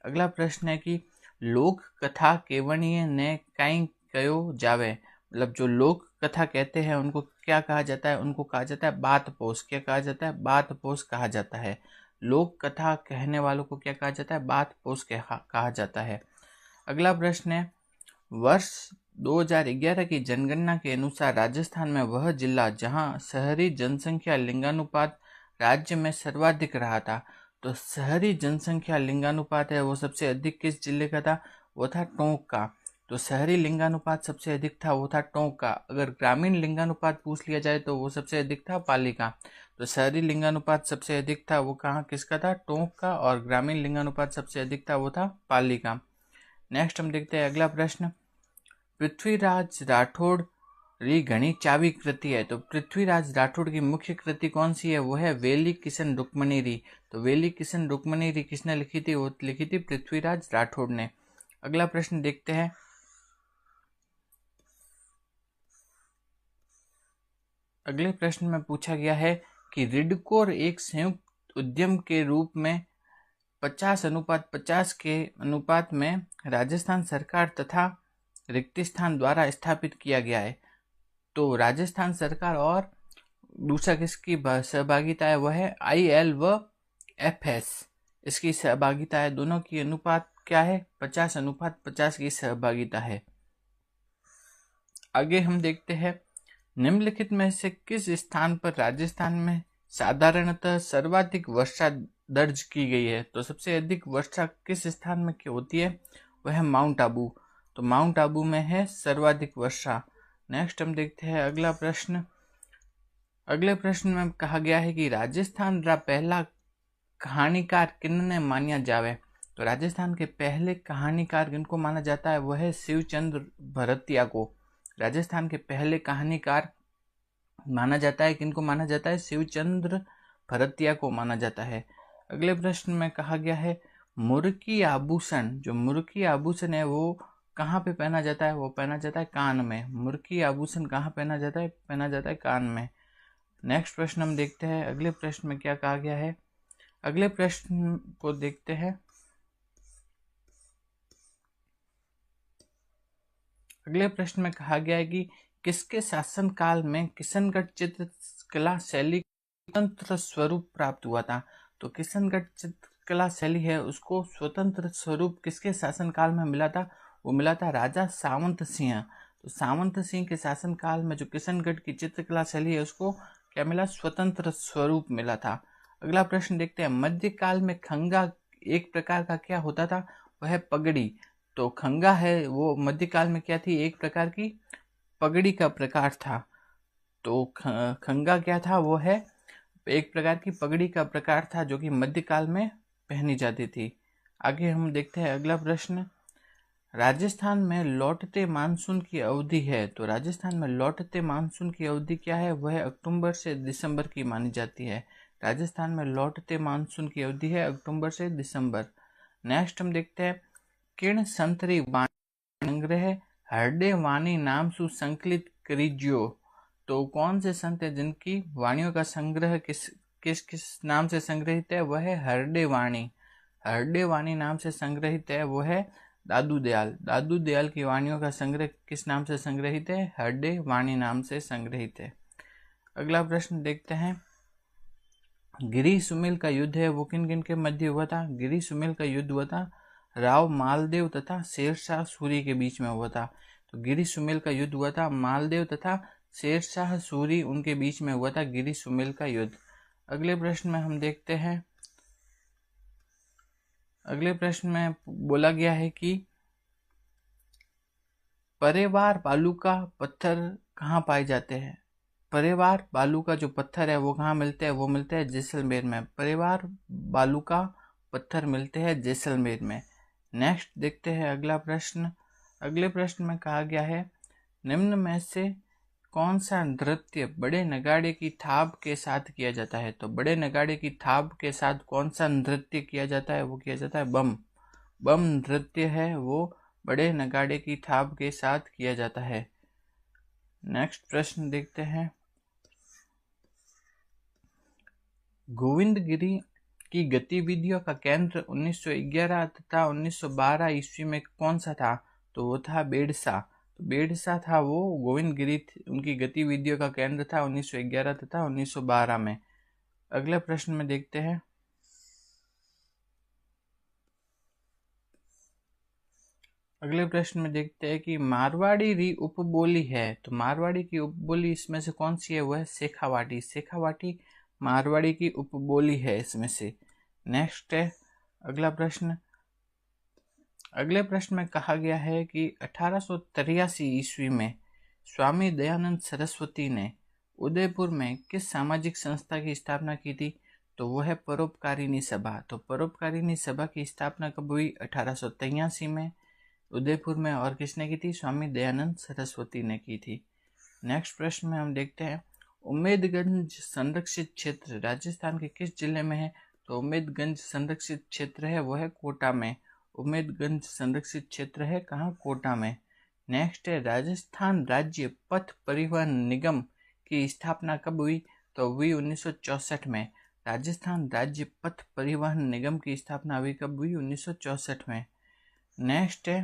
अगला प्रश्न है कि लोक कथा केवणीय ने कई कयो जावे, मतलब जो लोक कथा कहते हैं उनको क्या कहा जाता है? उनको कहा जाता है बात पोष। क्या कहा जाता है? बात पोष कहा जाता है। लोक कथा कहने वालों को क्या कहा जाता है? बात पोष कहा जाता है। अगला प्रश्न है, वर्ष 2011 की जनगणना के अनुसार राजस्थान में वह जिला जहां शहरी जनसंख्या लिंगानुपात राज्य में सर्वाधिक रहा था। तो शहरी जनसंख्या लिंगानुपात है वो सबसे अधिक किस जिले का था? वो था टोंक का। तो शहरी लिंगानुपात सबसे अधिक था वो था टोंक का। अगर ग्रामीण लिंगानुपात पूछ लिया जाए तो वो सबसे अधिक था पाली का। तो शहरी लिंगानुपात सबसे अधिक था वो कहाँ किसका था? टोंक का। और ग्रामीण लिंगानुपात सबसे अधिक था वो था पाली का। नेक्स्ट हम देखते हैं अगला प्रश्न, पृथ्वीराज राठौड़ री घनी चावी कृति है। तो पृथ्वीराज राठौड़ की मुख्य कृति कौन सी है? वो है वेली किशन रुक्मणी री। तो वेली किशन रुक्मणी री किसने लिखी थी? वो लिखी थी पृथ्वीराज राठौड़ ने। अगला प्रश्न देखते हैं, अगले प्रश्न में पूछा गया है कि रिडकोर एक संयुक्त उद्यम के रूप में 50:50 के अनुपात में राजस्थान सरकार तथा रिक्तिस्थान द्वारा स्थापित किया गया है। तो राजस्थान सरकार और दूसरा किसकी सहभागिता है? वह है IL व FS, इसकी सहभागिता है। दोनों की अनुपात क्या है? 50:50 की सहभागिता है। आगे हम देखते हैं, निम्नलिखित में से किस स्थान पर राजस्थान में साधारणतः सर्वाधिक वर्षा दर्ज की गई है? तो सबसे अधिक वर्षा किस स्थान में होती है? वह है माउंट आबू। तो माउंट आबू में है सर्वाधिक वर्षा। नेक्स्ट हम देखते हैं अगला प्रश्न। अगले प्रश्न में कहा गया है कि राजस्थान का पहला कहानीकार किन्ने मान्या जावे। तो राजस्थान के पहले कहानीकार किनको माना जाता है? वह है शिवचंद्र भरतिया को। राजस्थान के पहले कहानीकार माना जाता है, किनको माना जाता है? शिवचंद्र भरतिया को माना जाता है। अगले प्रश्न में कहा गया है, मुर्की आभूषण, जो मुर्की आभूषण है वो कहाँ पे पहना जाता है? वो पहना जाता है कान में। मुर्की आभूषण कहाँ पहना जाता है? पहना जाता है कान में। नेक्स्ट प्रश्न हम देखते हैं, अगले प्रश्न में क्या कहा गया है। अगले प्रश्न को देखते हैं। अगले प्रश्न में कहा गया है कि किसके शासन काल में किशनगढ़ चित्रकला शैली स्वतंत्र स्वरूप प्राप्त हुआ था? तो किशनगढ़ चित्रकला शैली है उसको स्वतंत्र स्वरूप किसके शासन काल में मिला था? वो मिला था राजा सावंत सिंह। तो सावंत सिंह के शासन काल में जो किशनगढ़ की चित्रकला शैली है उसको क्या मिला? स्वतंत्र स्वरूप मिला था। अगला प्रश्न देखते हैं, मध्यकाल में खंगा एक प्रकार का क्या होता था? वह है पगड़ी। तो खंगा है वो मध्यकाल में क्या थी? एक प्रकार की पगड़ी का प्रकार था। तो खंगा क्या था, वो है एक प्रकार की पगड़ी का प्रकार था जो कि मध्यकाल में पहनी जाती थी। आगे हम देखते हैं अगला प्रश्न। राजस्थान में लौटते मानसून की अवधि है, तो राजस्थान में लौटते मानसून की अवधि क्या है, वह अक्टूबर से दिसंबर की मानी जाती है। राजस्थान में लौटते मानसून की अवधि है अक्टूबर से दिसंबर। नेक्स्ट हम देखते हैं किण संतरी वाणी संग्रह हरडे वाणी नाम सु संकलित करीज्यो। तो कौन से संत है जिनकी वाणियों का संग्रह किस किस किस नाम से संग्रहित है, वह है हरडे वाणी। हरडे वाणी नाम से संग्रहित है वो है दादू दयाल। दादू दयाल की वाणियों का संग्रह किस नाम से संग्रहित है, हरडे वाणी नाम से संग्रहित है। अगला प्रश्न देखते हैं गिरी सुमेल का युद्ध है वो किन किन के मध्य हुआ था। गिरी सुमेल का युद्ध हुआ था राव मालदेव तथा शेरशाह सूरी के बीच में हुआ था। तो गिरी सुमेल का युद्ध हुआ था मालदेव तथा शेरशाह सूरी उनके बीच में हुआ था गिरी सुमेल का युद्ध। अगले प्रश्न में हम देखते हैं, अगले प्रश्न में बोला गया है कि परेवार बालू का पत्थर कहाँ पाए जाते हैं। परेवार बालू का जो पत्थर है वो कहाँ मिलते हैं, वो मिलते हैं जैसलमेर में। परेवार बालू का पत्थर मिलते हैं जैसलमेर में। नेक्स्ट देखते हैं अगला प्रश्न। अगले प्रश्न में कहा गया है निम्न में से कौन सा नृत्य बड़े नगाड़े की थाप के साथ किया जाता है। तो बड़े नगाड़े की थाप के साथ कौन सा नृत्य किया जाता है, वो किया जाता है बम। बम नृत्य है वो बड़े नगाड़े की थाप के साथ किया जाता है। नेक्स्ट प्रश्न देखते हैं गोविंदगिरी की गतिविधियों का केंद्र 1911 तथा 1912 ईस्वी में कौन सा था। तो वो था बेड़सा। तो बेड़सा था वो गोविंदगिरी उनकी गतिविधियों का केंद्र था 1911 तथा 1912 में। अगले प्रश्न में देखते हैं अगले प्रश्न में देखते हैं कि मारवाड़ी री उपबोली है। तो मारवाड़ी की उपबोली इसमें से कौन सी है, वह है शेखावाटी। शेखावाटी मारवाड़ी की उपबोली है इसमें से। नेक्स्ट है अगला प्रश्न। अगले प्रश्न में कहा गया है कि 1883 ईस्वी में स्वामी दयानंद सरस्वती ने उदयपुर में किस सामाजिक संस्था की स्थापना की थी। तो वह है परोपकारिणी सभा। तो परोपकारिणी सभा की स्थापना कब हुई, 1883 में उदयपुर में। और किसने की थी, स्वामी दयानंद सरस्वती ने की थी। नेक्स्ट प्रश्न में हम देखते हैं उम्मेदगंज संरक्षित क्षेत्र राजस्थान के किस जिले में है। तो उम्मेदगंज संरक्षित क्षेत्र है वह है कोटा में। उम्मेदगंज संरक्षित क्षेत्र है कहाँ, कोटा में। नेक्स्ट है राजस्थान राज्य पथ परिवहन निगम की स्थापना कब हुई। तो हुई 1964 में। राजस्थान राज्य पथ परिवहन निगम की स्थापना हुई कब हुई, 1964 में। नेक्स्ट है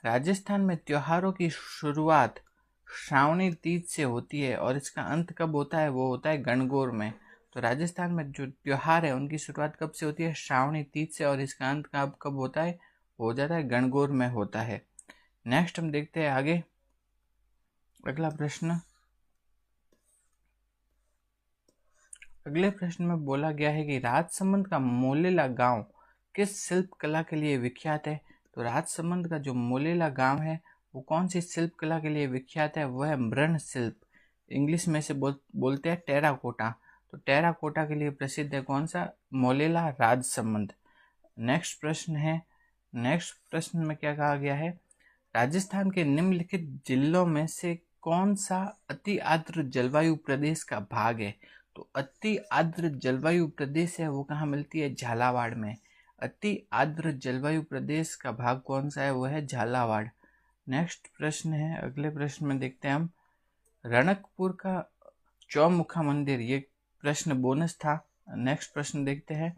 राजस्थान में त्योहारों की शुरुआत श्रावणी तीज से होती है और इसका अंत कब होता है, वो होता है गणगौर में। तो राजस्थान में जो त्योहार है उनकी शुरुआत कब से होती है, श्रावणी तीज से, और इसका अंत कब होता है, हो जाता है गणगौर में होता है। नेक्स्ट हम देखते हैं आगे अगला प्रश्न। अगले प्रश्न में बोला गया है कि राजसमंद का मोलेला गांव किस शिल्प कला के लिए विख्यात है। तो राजसमंद का जो मोलेला गांव है वो कौन सी शिल्प कला के लिए विख्यात है, वह है मृण शिल्प। इंग्लिश में से बोलते हैं टेराकोटा। तो टेराकोटा के लिए प्रसिद्ध है कौन सा, मोलेला राजसमंद। नेक्स्ट प्रश्न है, नेक्स्ट प्रश्न में क्या कहा गया है राजस्थान के निम्नलिखित जिलों में से कौन सा अति आर्द्र जलवायु प्रदेश का भाग है। तो अति आर्द्र जलवायु प्रदेश है वो कहाँ मिलती है, झालावाड़ में। अति आर्द्र जलवायु प्रदेश का भाग कौन सा है, वो है झालावाड़। नेक्स्ट प्रश्न है, अगले प्रश्न में देखते हैं हम रणकपुर का चौमुखा मंदिर, ये प्रश्न बोनस था। नेक्स्ट प्रश्न देखते हैं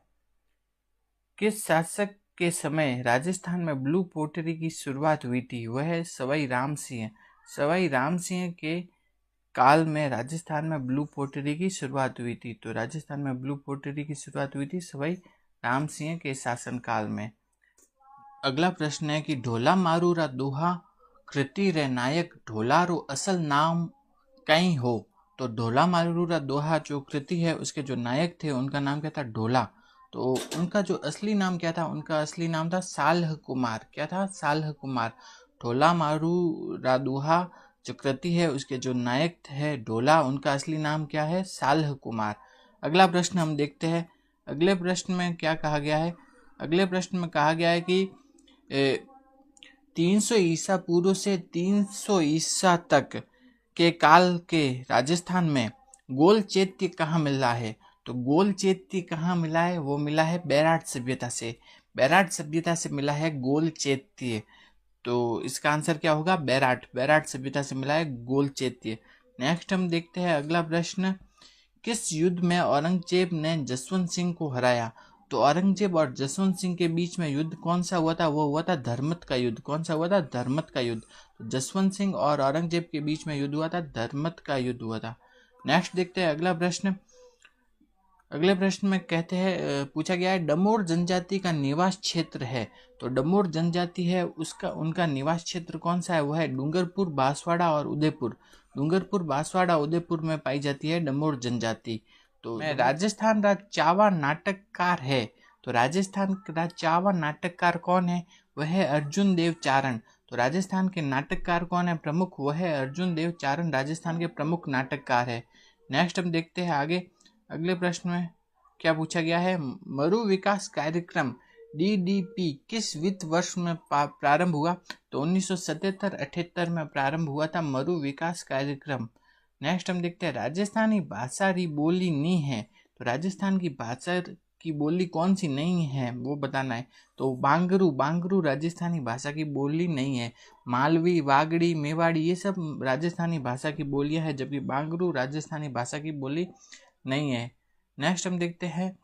किस शासक के समय राजस्थान में ब्लू पोटरी की शुरुआत हुई थी, वह है सवाई राम सिंह। सवाई राम सिंह के काल में राजस्थान में ब्लू पोटरी की शुरुआत हुई थी। तो राजस्थान में ब्लू पोटरी की शुरुआत हुई थी सवाई राम सिंह के शासनकाल में। अगला प्रश्न है कि ढोला मारू रा दोहा कृति रे नायक ढोलारो असल नाम कहीं हो। तो ढोला मारू रा दोहा जो कृति है उसके जो नायक थे उनका नाम क्या था, ढोला। तो उनका जो असली नाम क्या था, उनका असली नाम था साल्ह कुमार। क्या था, साल्ह कुमार। ढोला मारू रा दोहा जो कृति है उसके जो नायक है ढोला, उनका असली नाम क्या है? साल्ह कुमार। अगला प्रश्न हम देखते हैं। अगले प्रश्न में क्या कहा गया है? अगले प्रश्न में कहा गया है कि 300 ईसा पूर्व से 300 ईसा तक के काल के राजस्थान में गोल चैत्य कहाँ मिला है? तो गोल चैत्य कहाँ मिला है? वो मिला है बैराट सभ्यता से। बैराट सभ्यता से मिला है गोल चैत्य। तो इसका आंसर क्या होगा? बैराट। बैराट सभ्यता से मिला है गोल चैत्य। नेक्स्ट हम देखते हैं अगला प्रश्न। किस युद्ध में औरंगजेब ने जसवंत सिंह को हराया? तो औरंगजेब और जसवंत सिंह के बीच में युद्ध कौन सा हुआ था? वो हुआ था धर्मत का युद्ध। कौन सा हुआ था? धर्मत का युद्ध। तो जसवंत सिंह और औरंगजेब के बीच में युद्ध हुआ था, धर्मत का युद्ध हुआ था। नेक्स्ट देखते हैं अगला प्रश्न। अगले प्रश्न में कहते हैं, पूछा गया है डमोर जनजाति का निवास क्षेत्र है। तो डमोर जनजाति है उसका उनका निवास क्षेत्र कौन सा है? वो है डूंगरपुर, बांसवाड़ा और उदयपुर। डूंगरपुर, बांसवाड़ा, उदयपुर में पाई जाती है डमोर जनजाति। तो राजस्थान का चावा नाटककार है। तो राजस्थान का चावा नाटककार कौन है? वह है अर्जुन देव चारण। तो राजस्थान के नाटककार कौन है प्रमुख? वह है अर्जुन देव चारण, राजस्थान के प्रमुख नाटककार है। नेक्स्ट हम देखते हैं आगे। अगले प्रश्न में क्या पूछा गया है? मरु विकास कार्यक्रम DDP किस वित्त वर्ष में प्रारंभ हुआ? तो 1977-78 में प्रारंभ हुआ था मरु विकास कार्यक्रम। नेक्स्ट हम देखते हैं राजस्थानी भाषा री बोली नहीं है। तो राजस्थान की भाषा की बोली कौन सी नहीं है वो बताना है। तो बांगरू, बांगरू राजस्थानी भाषा की बोली नहीं है। मालवी, वागड़ी, मेवाड़ी ये सब राजस्थानी भाषा की बोलियां हैं, जबकि बांगरू राजस्थानी भाषा की बोली नहीं है। नेक्स्ट हम देखते हैं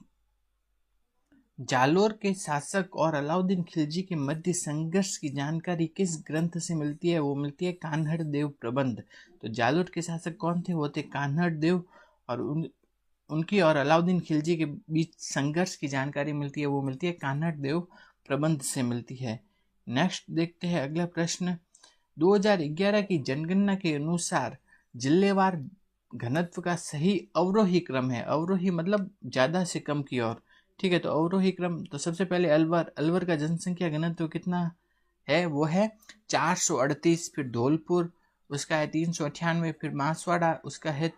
जालोर के शासक और अलाउद्दीन खिलजी के मध्य संघर्ष की जानकारी किस ग्रंथ से मिलती है? वो मिलती है कान्हड़ देव प्रबंध। तो जालोर के शासक कौन थे? वो थे कान्हड़ देव, और उनकी और अलाउद्दीन खिलजी के बीच संघर्ष की जानकारी मिलती है, वो मिलती है कान्हड़ देव प्रबंध से मिलती है। नेक्स्ट देखते हैं अगला प्रश्न। 2011 की जनगणना के अनुसार जिलेवार घनत्व का सही अवरोही क्रम है। अवरोही मतलब ज्यादा से कम की ओर, ठीक है। तो अवरोही क्रम, तो सबसे पहले अलवर, अलवर का जनसंख्या घनत्व कितना है? वो है 438। फिर धौलपुर उसका है 398। फिर बांसवाड़ा उसका है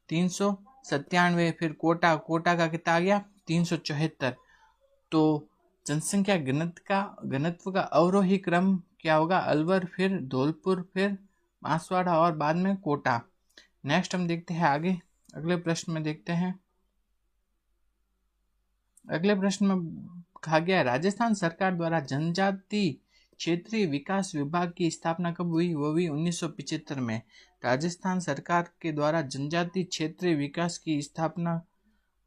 397। फिर कोटा, कोटा का कितना आ गया? 374। तो जनसंख्या घनत्व का अवरोही क्रम क्या होगा? अलवर, फिर धौलपुर, फिर बांसवाड़ा और बाद में कोटा। नेक्स्ट हम देखते हैं आगे। अगले प्रश्न में देखते हैं। अगले प्रश्न में कहा गया राजस्थान सरकार द्वारा जनजाति क्षेत्रीय विकास विभाग की स्थापना कब हुई? वो हुई 1975 में। राजस्थान सरकार के द्वारा जनजाति क्षेत्रीय विकास की स्थापना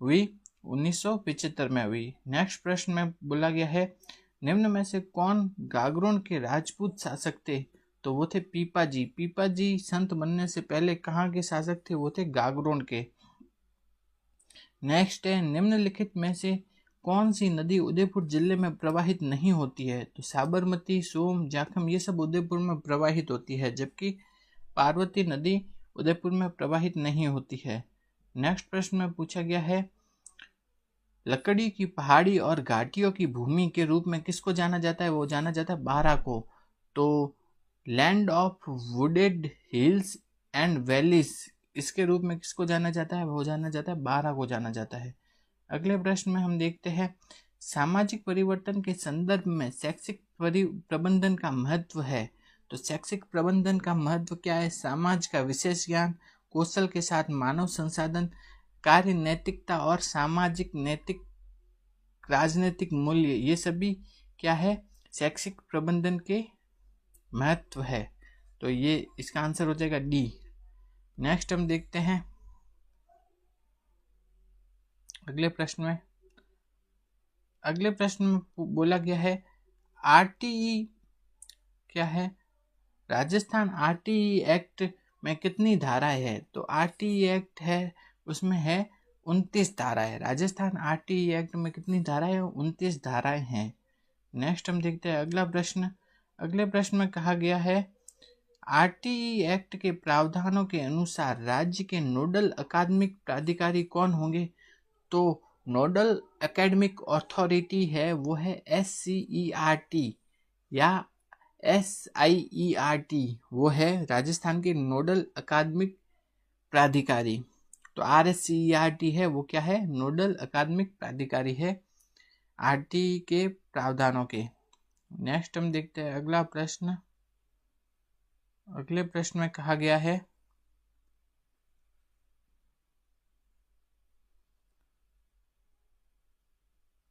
हुई 1975 में हुई। नेक्स्ट प्रश्न में बोला गया है निम्न में से कौन गागरोन के राजपूत शासक थे? तो वो थे पीपाजी। पीपाजी संत बनने से पहले कहाँ के शासक थे? वो थे गागरोन के। नेक्स्ट है निम्नलिखित में से कौन सी नदी उदयपुर जिले में प्रवाहित नहीं होती है? तो साबरमती, सोम, जाखम ये सब उदयपुर में प्रवाहित होती है, जबकि पार्वती नदी उदयपुर में प्रवाहित नहीं होती है। नेक्स्ट प्रश्न में पूछा गया है लकड़ी की पहाड़ी और घाटियों की भूमि के रूप में किसको जाना जाता है? वो जाना जाता है बारा को। तो land of wooded hills and valleys इसके रूप में किसको जाना जाता है? वो जाना जाता है बारा को जाना जाता है। अगले प्रश्न में हम देखते हैं सामाजिक परिवर्तन के संदर्भ में शैक्षिक प्रबंधन का महत्व है। तो शैक्षिक प्रबंधन का महत्व क्या है? समाज का विशेष ज्ञान, कौशल के साथ मानव संसाधन, कार्य नैतिकता और सामाजिक नैतिक राजनीतिक मूल्य, ये सभी क्या है? शैक्षिक प्रबंधन के महत्व है। तो ये इसका आंसर हो जाएगा डी। नेक्स्ट हम देखते हैं अगले प्रश्न में। अगले प्रश्न में बोला गया है RTE क्या है? राजस्थान RTE एक्ट में कितनी धाराएं है? तो RTE एक्ट है उसमें है 29 धाराएं। राजस्थान RTE एक्ट में कितनी धाराएं? 29 धाराएं हैं। नेक्स्ट हम देखते हैं अगला प्रश्न। अगले प्रश्न में कहा गया है RTE एक्ट के प्रावधानों के अनुसार राज्य के नोडल अकादमिक प्राधिकारी कौन होंगे? तो नोडल एकेडमिक अथॉरिटी है वो है SCERT या SIERT वो है राजस्थान के नोडल अकादमिक प्राधिकारी। तो RSCERT है वो क्या है, नोडल अकादमिक प्राधिकारी है RT के प्रावधानों के। नेक्स्ट हम देखते हैं अगला प्रश्न। अगले प्रश्न में कहा गया है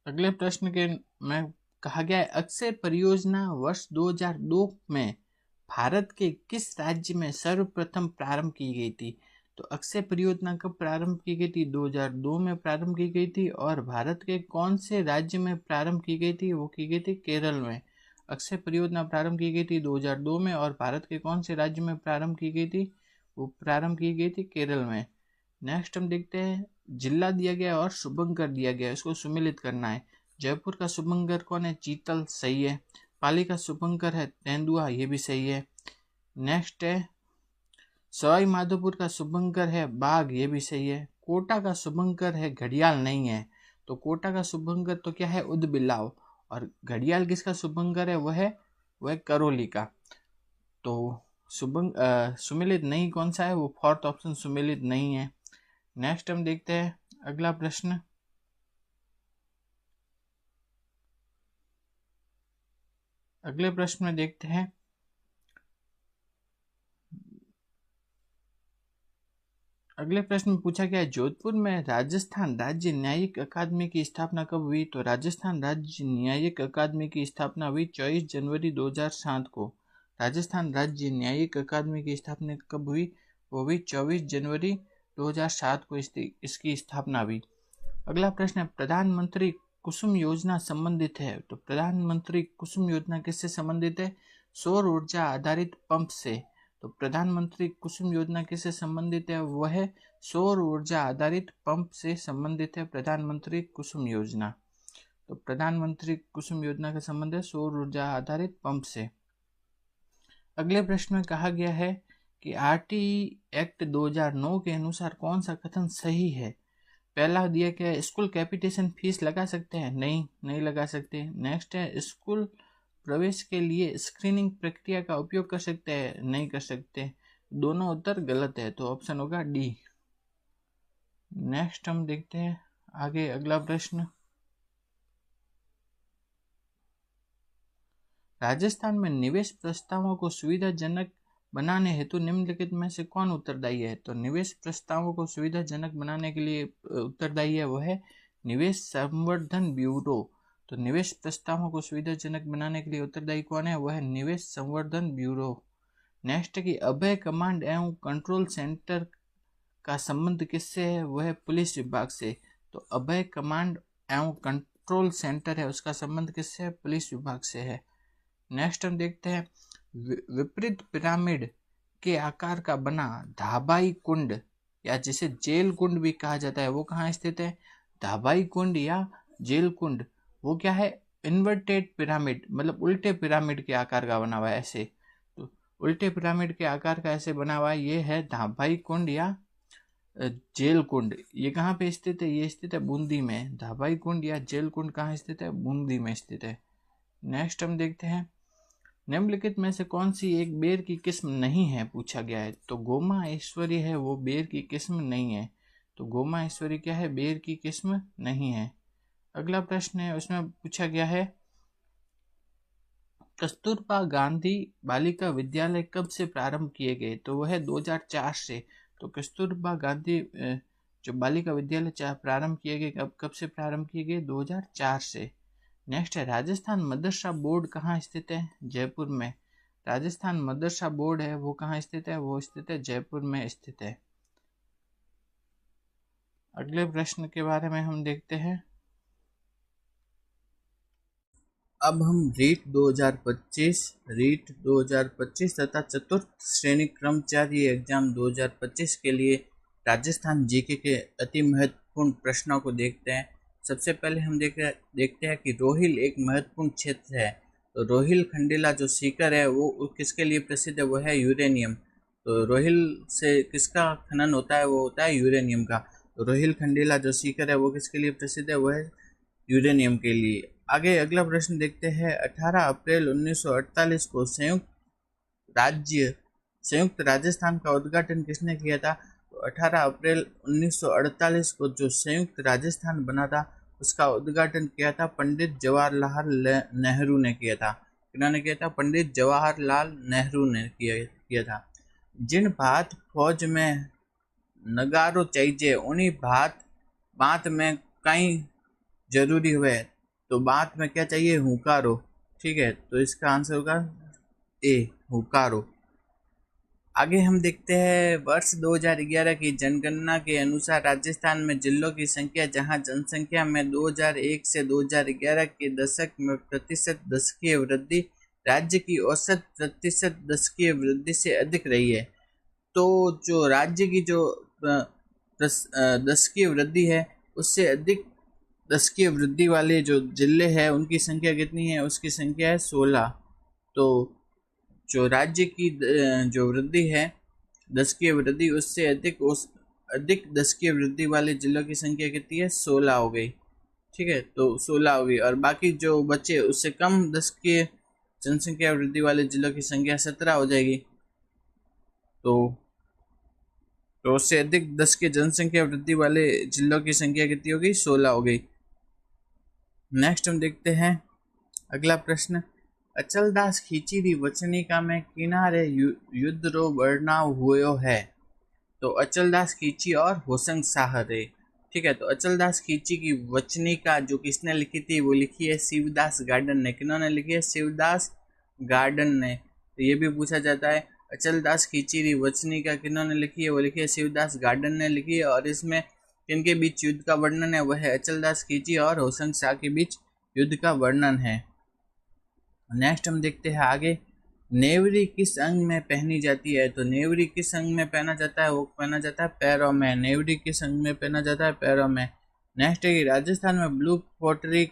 अगले प्रश्न के में कहा गया है अक्षय परियोजना वर्ष 2002 में भारत के किस राज्य में सर्वप्रथम प्रारंभ की गई थी। तो अक्षय परियोजना कब प्रारंभ की गई थी, 2002 में प्रारंभ की गई थी। और भारत के कौन से राज्य में प्रारंभ की गई थी, वो की गई थी केरल में। अक्षय परियोजना प्रारंभ की गई थी 2002 में और भारत के कौन से राज्य में प्रारंभ की गई थी, वो प्रारंभ की गई थी केरल में। नेक्स्ट हम देखते हैं जिला दिया गया और शुभंकर दिया गया, इसको सुमिलित करना है। जयपुर का शुभंकर कौन है, चीतल, सही है। पाली का शुभंकर है तेंदुआ, ये भी सही है। नेक्स्ट है सवाई माधोपुर का शुभंकर है बाघ, ये भी सही है। कोटा का शुभंकर है घड़ियाल, नहीं है। तो कोटा का शुभंकर तो क्या है, उदबिलाव। और घड़ियाल किसका शुभंकर है, वह करौली का। तो सुमिलित नहीं कौन सा है, वो फोर्थ ऑप्शन सुमिलित नहीं है। नेक्स्ट हम देखते हैं अगला प्रश्न। अगले प्रश्न में देखते हैं अगले प्रश्न में पूछा गया है जोधपुर में राजस्थान राज्य न्यायिक अकादमी की स्थापना कब हुई। तो राजस्थान राज्य न्यायिक अकादमी की स्थापना हुई 24 जनवरी 2007 को। राजस्थान राज्य न्यायिक अकादमी की स्थापना कब हुई, वो हुई 24 जनवरी 2007 को इसकी स्थापना हुई। अगला प्रश्न है प्रधानमंत्री कुसुम योजना संबंधित है। तो प्रधानमंत्री कुसुम योजना किससे संबंधित है, सौर ऊर्जा आधारित पंप से। तो प्रधानमंत्री कुसुम योजना किससे संबंधित है, वह सौर ऊर्जा आधारित पंप से संबंधित है प्रधानमंत्री कुसुम योजना। तो प्रधानमंत्री कुसुम योजना का संबंध है सौर ऊर्जा आधारित पंप से। अगले प्रश्न में कहा गया है कि RTE एक्ट 2009 के अनुसार कौन सा कथन सही है। पहला दिया गया स्कूल कैपिटेशन फीस लगा सकते हैं, नहीं लगा सकते। नेक्स्ट है स्कूल प्रवेश के लिए स्क्रीनिंग प्रक्रिया का उपयोग कर सकते हैं, नहीं कर सकते। दोनों उत्तर गलत है, तो ऑप्शन होगा डी। नेक्स्ट हम देखते हैं आगे अगला प्रश्न। राजस्थान में निवेश प्रस्तावों को सुविधाजनक बनाने हेतु निम्नलिखित में से कौन उत्तरदायी है। तो निवेश प्रस्तावों को सुविधाजनक बनाने के लिए उत्तरदायी है वह है निवेश संवर्धन ब्यूरो। तो निवेश प्रस्तावों को सुविधाजनक बनाने के लिए उत्तरदायी कौन है, वह है निवेश संवर्धन ब्यूरो। नेक्स्ट है कि अभय कमांड एवं कंट्रोल सेंटर का संबंध किससे है, वह है पुलिस विभाग से। तो अभय कमांड एवं कंट्रोल सेंटर है, उसका संबंध किससे है, पुलिस विभाग से है। नेक्स्ट हम देखते हैं विपरीत पिरामिड के आकार का बना धाबाई कुंड या जिसे जेल कुंड भी कहा जाता है, वो कहाँ स्थित है। धाबाई कुंड या जेल कुंड वो क्या है, इन्वर्टेड पिरामिड, मतलब उल्टे पिरामिड के आकार का बना हुआ है ऐसे। तो उल्टे पिरामिड के आकार का ऐसे बना हुआ है, ये है धाबाई कुंड या जेल कुंड। ये कहाँ पे स्थित है, ये स्थित है बूंदी में। धाबाई कुंड या जेल कुंड कहाँ स्थित है, बूंदी में स्थित है। नेक्स्ट हम देखते हैं निम्नलिखित में से कौन सी एक बेर की किस्म नहीं है, पूछा गया है। तो गोमा ऐश्वर्य है वो बेर की किस्म नहीं है। तो गोमा ऐश्वर्य क्या है, बेर की किस्म नहीं है। अगला प्रश्न है उसमें पूछा गया है कस्तूरबा गांधी बालिका विद्यालय कब से प्रारंभ किए गए। तो वह है 2004 से। तो कस्तूरबा गांधी जो बालिका विद्यालय प्रारंभ किए गए कब से प्रारंभ किए गए, 2004 से। नेक्स्ट है राजस्थान मदरसा बोर्ड कहाँ स्थित है, जयपुर में। राजस्थान मदरसा बोर्ड है वो कहाँ स्थित है, वो स्थित है जयपुर में स्थित है। अगले प्रश्न के बारे में हम देखते हैं। अब हम रीट 2025 तथा चतुर्थ श्रेणी कर्मचारी एग्जाम 2025 के लिए राजस्थान जीके के अति महत्वपूर्ण प्रश्नों को देखते हैं। सबसे पहले हम देखते हैं कि रोहिल एक महत्वपूर्ण क्षेत्र है। तो रोहिल खंडेला जो सीकर है वो किसके लिए प्रसिद्ध है, वो है यूरेनियम। तो रोहिल से किसका खनन होता है, वो होता है यूरेनियम का। तो रोहिल खंडेला जो सीकर है वो किसके लिए प्रसिद्ध है, वो है यूरेनियम के लिए। आगे अगला प्रश्न देखते हैं। 18 अप्रैल 1948 को संयुक्त राजस्थान का उद्घाटन किसने किया था? तो 18 अप्रैल 1948 को जो संयुक्त राजस्थान बना था उसका उद्घाटन किया था पंडित जवाहरलाल नेहरू ने किया था। किन्होंने किया था? पंडित जवाहरलाल नेहरू ने किया था। जिन भात फौज में नगारो चाहिए उन्हीं बात में कई जरूरी हुए, तो बात में क्या चाहिए? हुकारो। ठीक है, तो इसका आंसर होगा ए, हुकारो। आगे हम देखते हैं वर्ष 2011 की जनगणना के अनुसार राजस्थान में जिलों की संख्या, जहां जनसंख्या में 2001 से 2011 के दशक में प्रतिशत दशकीय वृद्धि राज्य की औसत प्रतिशत दशकीय वृद्धि से अधिक रही है। तो जो राज्य की जो दशकीय वृद्धि है उससे अधिक दशकीय वृद्धि वाले जो जिले हैं उनकी संख्या कितनी है? उसकी संख्या है 16। तो जो राज्य की जो वृद्धि है दशकीय वृद्धि उससे अधिक दशकीय वृद्धि वाले जिलों की संख्या कितनी है? 16 हो गई। ठीक है, तो 16 हो गई, और बाकी जो बचे उससे कम दशकीय जनसंख्या वृद्धि वाले जिलों की संख्या 17 हो जाएगी। तो उससे अधिक 10 की जनसंख्या वृद्धि वाले जिलों की संख्या कितनी हो गई? 16 हो गई। नेक्स्ट हम देखते हैं अगला प्रश्न। अचलदास खींची वचनिका में किनारे युद्ध रो वर्णव हुयो है। तो अचलदास खींची और होशंग शाह रे। ठीक है, तो अचलदास खींची की वचनिका जो किसने लिखी थी? वो लिखी है शिवदास गार्डन ने। किन्होंने लिखी है? शिवदास गार्डन ने। तो ये भी पूछा जाता है अचलदास खींची वचनिका किन्होंने लिखी है? वो लिखी है शिवदास गार्डन ने लिखी है। और इसमें किनके बीच युद्ध का वर्णन है? वह है अचलदास खींची और होशंग शाह के बीच युद्ध का वर्णन है। नेक्स्ट हम देखते हैं आगे। नेवरी किस अंग में पहनी जाती है? तो नेवरी किस अंग में पहना जाता है? वो पहना जाता है पैरों में। नेवरी किस अंग में पहना जाता है? पैरों में। नेक्स्ट है कि राजस्थान में ब्लू पोटरी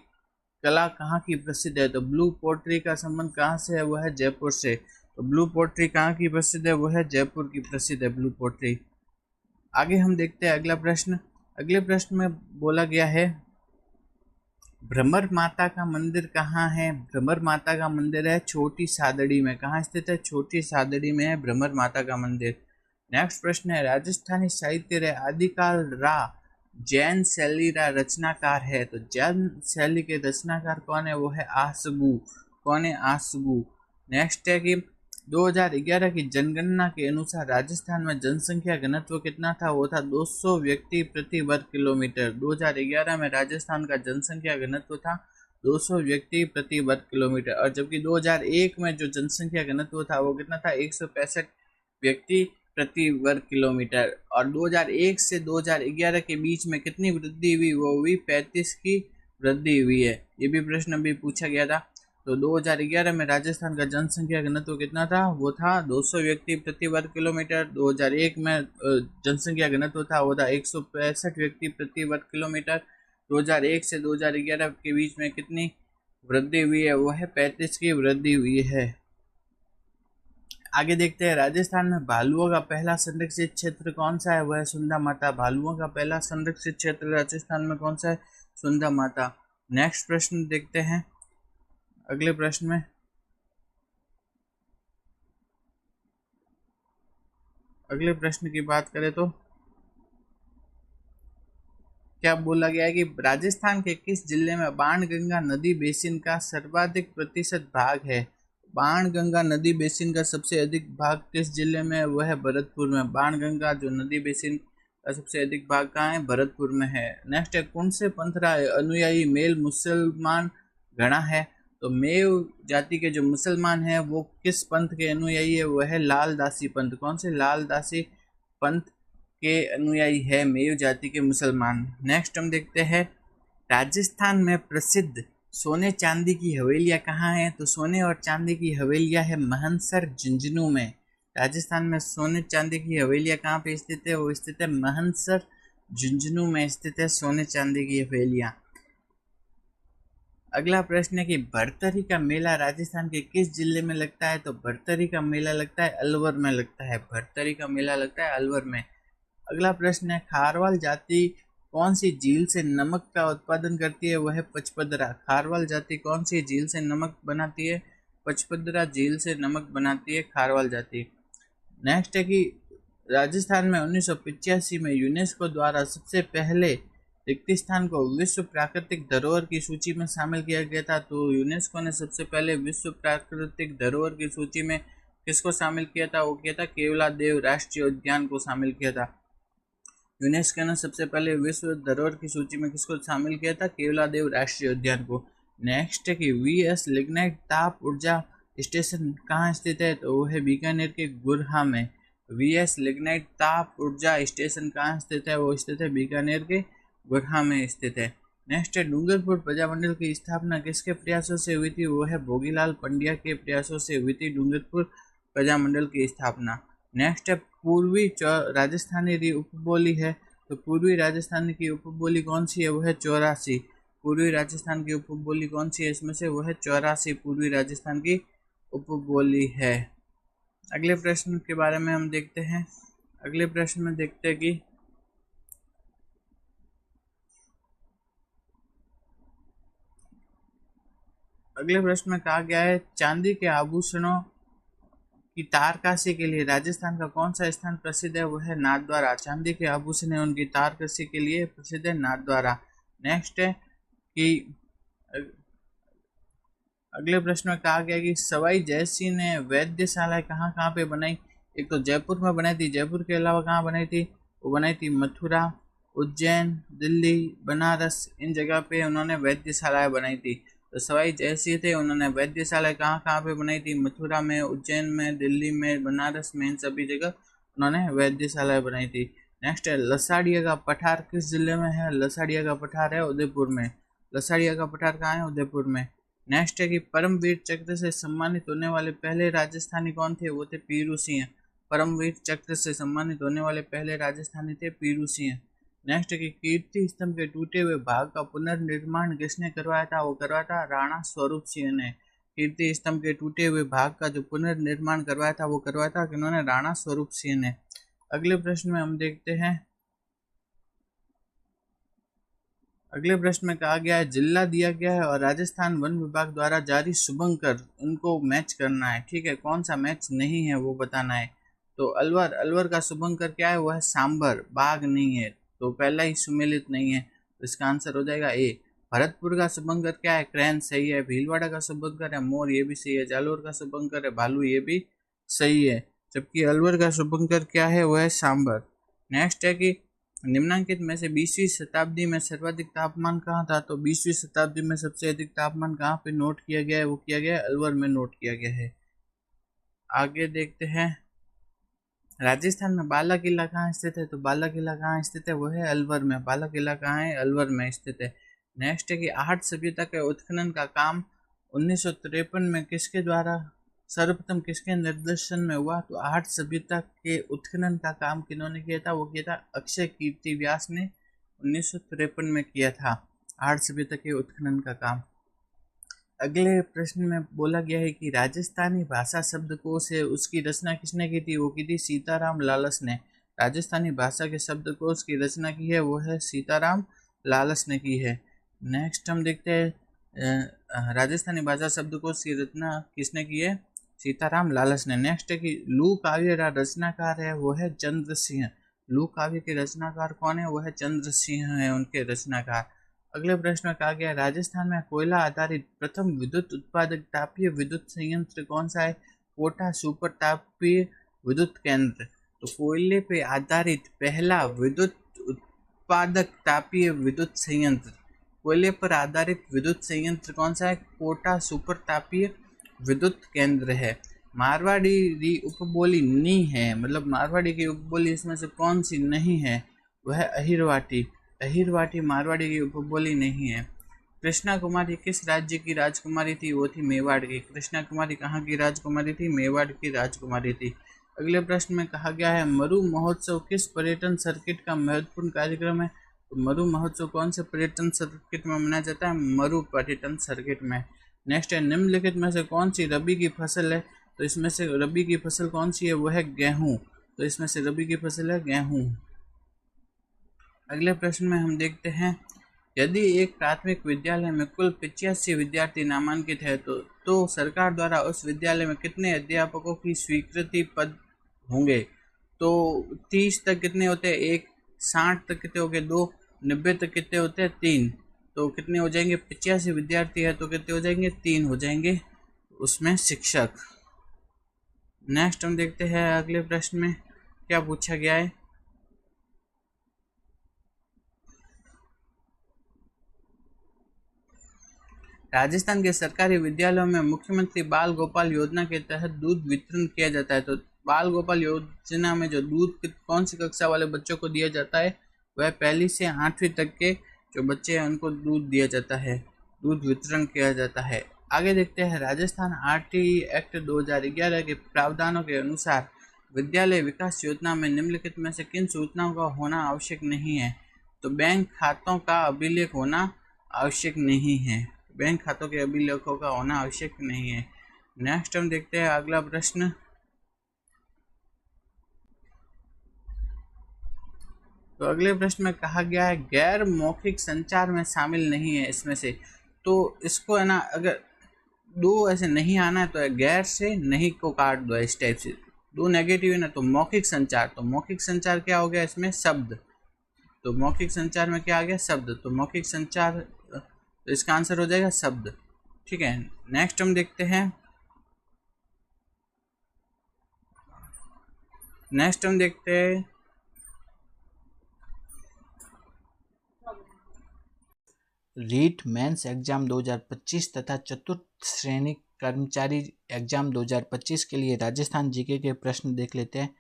कला कहाँ की प्रसिद्ध है? तो ब्लू पोटरी का संबंध कहाँ से है? वह है जयपुर से। तो ब्लू पोटरी कहाँ की प्रसिद्ध है? वह है जयपुर की प्रसिद्ध है ब्लू पोटरी। आगे हम देखते हैं अगला प्रश्न। अगले प्रश्न में बोला गया है भ्रमर माता का मंदिर कहाँ है? भ्रमर माता का मंदिर है छोटी सादड़ी में। कहाँ स्थित है? छोटी सादड़ी में है भ्रमर माता का मंदिर। नेक्स्ट प्रश्न है राजस्थानी साहित्य रे आदिकाल रा जैन शैली रा रचनाकार है। तो जैन शैली के रचनाकार कौन है? वो है आसगु। कौन है? आसगु। नेक्स्ट है कि 2011 की जनगणना के अनुसार राजस्थान में जनसंख्या घनत्व कितना था? वो था 200 व्यक्ति प्रति वर्ग किलोमीटर। 2011 में राजस्थान का जनसंख्या घनत्व था 200 व्यक्ति प्रति वर्ग किलोमीटर, और जबकि 2001 में जो जनसंख्या घनत्व था वो कितना था? 165 व्यक्ति प्रति वर्ग किलोमीटर। और 2001 से 2011 के बीच में कितनी वृद्धि हुई? वो हुई 35 की वृद्धि हुई है। ये भी प्रश्न अभी पूछा गया था। तो 2011 में राजस्थान का जनसंख्या घनत्व कितना था? वो था 200 व्यक्ति प्रति वर्ग किलोमीटर। 2001 में जनसंख्या घनत्व था वो था 165 व्यक्ति प्रति वर्ग किलोमीटर। 2001 से 2011 के बीच में कितनी वृद्धि हुई है? वो है 35 की वृद्धि हुई है। आगे देखते हैं राजस्थान में भालुओं का पहला संरक्षित क्षेत्र कौन सा है? वह है सुंदा माता। भालुओं का पहला संरक्षित क्षेत्र राजस्थान में कौन सा है? सुंदा माता। नेक्स्ट प्रश्न देखते हैं अगले प्रश्न में। अगले प्रश्न की बात करें तो क्या बोला गया है कि राजस्थान के किस जिले में बाणगंगा नदी बेसिन का सर्वाधिक प्रतिशत भाग है? बाणगंगा नदी बेसिन का सबसे अधिक भाग किस जिले में है? वह है भरतपुर में। बाणगंगा जो नदी बेसिन का सबसे अधिक भाग कहाँ है? भरतपुर में है। नेक्स्ट है कौन से पंथरा अनुयायी मेल मुसलमान गणा है? तो मेव जाति के जो मुसलमान हैं वो किस पंथ के अनुयायी है? वह है लाल दासी पंथ। कौन से? लाल दासी पंथ के अनुयायी है मेव जाति के मुसलमान। नेक्स्ट हम देखते हैं राजस्थान में प्रसिद्ध सोने चांदी की हवेलियां कहाँ हैं? तो सोने और चांदी की हवेलियां है महनसर झुंझुनू में। राजस्थान में सोने चांदी की हवेलियां कहाँ पे स्थित है? वो स्थित है महनसर झुंझुनू में स्थित है सोने चांदी की हवेलियां। अगला प्रश्न है कि भरतरी का मेला राजस्थान के किस जिले में लगता है? तो भरतरी का मेला लगता है अलवर में लगता है। भरतरी का मेला लगता है अलवर में। अगला प्रश्न है खारवाल जाति कौन सी झील से नमक का उत्पादन करती है? वह है पचपदरा। खारवाल जाति कौन सी झील से नमक बनाती है? पचपदरा झील से नमक बनाती है खारवाल जाति। नेक्स्ट है कि राजस्थान में 1985 में यूनेस्को द्वारा सबसे पहले रेगिस्तान को विश्व प्राकृतिक धरोहर की सूची में शामिल किया गया था। तो यूनेस्को ने सबसे पहले विश्व प्राकृतिक धरोहर की सूची में किसको शामिल किया था? वो किया था केवलादेव राष्ट्रीय उद्यान को शामिल किया था। यूनेस्को ने सबसे पहले विश्व धरोहर की सूची में किसको शामिल किया था? केवलादेव राष्ट्रीय उद्यान को। नेक्स्ट है कि वीएस लिग्नाइट ताप ऊर्जा स्टेशन कहाँ स्थित है? तो वो है बीकानेर के गुरहा में। वीएस लिग्नाइट ताप ऊर्जा स्टेशन कहाँ स्थित है? वो स्थित है बीकानेर के गुरहा में स्थित है। नेक्स्ट है डूंगरपुर प्रजामंडल की स्थापना किसके प्रयासों से हुई थी? वो है भोगीलाल पंड्या के प्रयासों से हुई थी डूंगरपुर प्रजामंडल की स्थापना। नेक्स्ट है पूर्वी राजस्थानी उपबोली है, तो पूर्वी राजस्थान की उपबोली कौन सी है? वो है चौरासी। पूर्वी राजस्थान की उपबोली कौन सी है? इसमें से वो है चौरासी पूर्वी राजस्थान की उपबोली है। अगले प्रश्न के बारे में हम देखते हैं। अगले प्रश्न में देखते हैं कि अगले प्रश्न में कहा गया है चांदी के आभूषणों की तारकसी के लिए राजस्थान का कौन सा स्थान प्रसिद्ध है? वह है नाथद्वारा। चांदी के आभूषण उनकी तारकसी के लिए प्रसिद्ध है नाथद्वारा। नेक्स्ट है कि अगले प्रश्न में कहा गया कि सवाई जयसिंह ने वैद्यशालाएं कहाँ कहाँ पे बनाई? एक तो जयपुर में बनाई थी, जयपुर के अलावा कहाँ बनाई थी? वो बनाई थी मथुरा, उज्जैन, दिल्ली, बनारस, इन जगह पे उन्होंने वैद्यशालाएं बनाई थी। तो सवाई जयसिंह थे, उन्होंने वैद्यशालाएं कहाँ कहाँ पे बनाई थी? मथुरा में, उज्जैन में, दिल्ली में, बनारस में, इन सभी जगह उन्होंने वैद्यशालाएं बनाई थी। नेक्स्ट है लसाड़िया का पठार किस जिले में है? लसाड़िया का पठार है उदयपुर में। लसाड़िया का पठार कहाँ है? उदयपुर में। नेक्स्ट है कि परमवीर चक्र से सम्मानित होने वाले पहले राजस्थानी कौन थे? वो थे पीरू सिंह। परमवीर चक्र से सम्मानित होने वाले पहले राजस्थानी थे पीरू सिंह। नेक्स्ट है कि कीर्ति स्तंभ के टूटे हुए भाग का पुनर्निर्माण किसने करवाया था? वो करवाया था राणा स्वरूप सिंह ने। कीर्ति स्तंभ के टूटे हुए भाग का जो पुनर्निर्माण करवाया था वो करवाया था किन्होंने? राणा स्वरूप सिंह ने। अगले प्रश्न में हम देखते हैं। अगले प्रश्न में कहा गया है जिला दिया गया है और राजस्थान वन विभाग द्वारा जारी शुभंकर उनको मैच करना है। ठीक है, कौन सा मैच नहीं है वो बताना है। तो अलवर, अलवर का शुभंकर क्या है? वो है सांबर, बाघ नहीं है, तो पहला ही सुमेलित नहीं है, तो इसका आंसर हो जाएगा ए। भरतपुर का शुभंकर क्या है? क्रैन, सही है। भीलवाड़ा का शुभंकर है मोर, ये भी सही है। जालोर का शुभंकर है भालू, ये भी सही है। जबकि अलवर का शुभंकर क्या है? वो है सांबर। नेक्स्ट है कि निम्नांकित में से 20वीं शताब्दी में सर्वाधिक तापमान कहाँ था? तो 20वीं शताब्दी में सबसे अधिक तापमान कहाँ पे नोट किया गया है? वो किया गया है अलवर में नोट किया गया है। आगे देखते हैं। राजस्थान में बाला किला कहाँ स्थित है? तो बाला किला कहाँ स्थित है? वो है अलवर में। बाला किला कहाँ है? अलवर में स्थित है। नेक्स्ट है कि आहट सभ्यता के उत्खनन का काम 1953 में किसके द्वारा सर्वप्रथम किसके निर्देशन में हुआ? तो आहट सभ्यता के उत्खनन का काम किन्होंने किया था? वो किया था अक्षय कीर्ति व्यास ने 1953 में किया था आहट सभ्यता के उत्खनन का काम। अगले प्रश्न में बोला गया है कि राजस्थानी भाषा शब्दकोश है, उसकी रचना किसने की थी? वो की थी सीताराम लालस ने। राजस्थानी भाषा के शब्दकोश की रचना की है वो है सीताराम लालस ने की है। नेक्स्ट हम देखते हैं राजस्थानी भाषा शब्दकोश की रचना किसने की है? सीताराम लालस ने। नेक्स्ट है कि लू काव्य का रचनाकार है वो है चंद्र सिंह। लू काव्य के रचनाकार कौन है? वो है चंद्र सिंह है उनके रचनाकार। अगले प्रश्न में कहा गया राजस्थान में कोयला आधारित प्रथम विद्युत उत्पादक तापीय विद्युत संयंत्र कौन सा है? कोटा सुपर तापीय विद्युत केंद्र। तो कोयले पे आधारित पहला विद्युत उत्पादक तापीय विद्युत संयंत्र, कोयले पर आधारित विद्युत संयंत्र कौन सा है? कोटा सुपर तापीय विद्युत केंद्र है। मारवाड़ी उपबोली नी है, मतलब मारवाड़ी की उपबोली इसमें से कौन सी नहीं है? वह अहिरवाटी। अहिरवाटी मारवाड़ी की उपबोली नहीं है। कृष्णा कुमारी किस राज्य की राजकुमारी थी? वो थी मेवाड़ की। कृष्णा कुमारी कहाँ की राजकुमारी थी? मेवाड़ की राजकुमारी थी। अगले प्रश्न में कहा गया है मरु महोत्सव किस पर्यटन सर्किट का महत्वपूर्ण कार्यक्रम है? तो मरु महोत्सव कौन से पर्यटन सर्किट में मनाया जाता है? मरु पर्यटन सर्किट में। नेक्स्ट है निम्नलिखित में से कौन सी रबी की फसल है? तो इसमें से रबी की फसल कौन सी है? वो है गेहूँ। तो इसमें से रबी की फसल है गेहूँ। अगले प्रश्न में हम देखते हैं, यदि एक प्राथमिक विद्यालय में कुल 85 विद्यार्थी नामांकित है तो सरकार द्वारा उस विद्यालय में कितने अध्यापकों की स्वीकृति पद होंगे? तो 30 तक कितने होते हैं? 1। 60 तक कितने हो गए? 2। 90 तक कितने होते हैं? 3। तो कितने हो जाएंगे? 85 विद्यार्थी है तो कितने हो जाएंगे? 3 हो जाएंगे उसमें शिक्षक। नेक्स्ट हम देखते हैं अगले प्रश्न में क्या पूछा गया है। राजस्थान के सरकारी विद्यालयों में मुख्यमंत्री बाल गोपाल योजना के तहत दूध वितरण किया जाता है। तो बाल गोपाल योजना में जो दूध कौन सी कक्षा वाले बच्चों को दिया जाता है? वह 1 से 8वीं तक के जो बच्चे हैं उनको दूध दिया जाता है, दूध वितरण किया जाता है। आगे देखते हैं, राजस्थान आरटीई एक्ट 2011 के प्रावधानों के अनुसार विद्यालय विकास योजना में निम्नलिखित में से किन सूचनाओं का होना आवश्यक नहीं है? तो बैंक खातों का अभिलेख होना आवश्यक नहीं है। बैंक खातों के अभिलेखों का होना आवश्यक नहीं है। नेक्स्ट हम देखते हैं अगला प्रश्न। तो अगले प्रश्न में कहा गया है, गैर मौखिक संचार में शामिल नहीं है इसमें से। तो इसको है ना, अगर दो ऐसे नहीं आना है तो गैर से नहीं को काट दो इस टाइप से। दो नेगेटिव है ना, तो मौखिक संचार। तो मौखिक संचार क्या हो गया इसमें? शब्द। तो मौखिक संचार में क्या आ गया? शब्द। तो मौखिक संचार, तो इसका आंसर हो जाएगा शब्द। ठीक है। नेक्स्ट हम देखते हैं, रीट मेंस एग्जाम 2025 तथा चतुर्थ श्रेणी कर्मचारी एग्जाम 2025 के लिए राजस्थान जीके के प्रश्न देख लेते हैं।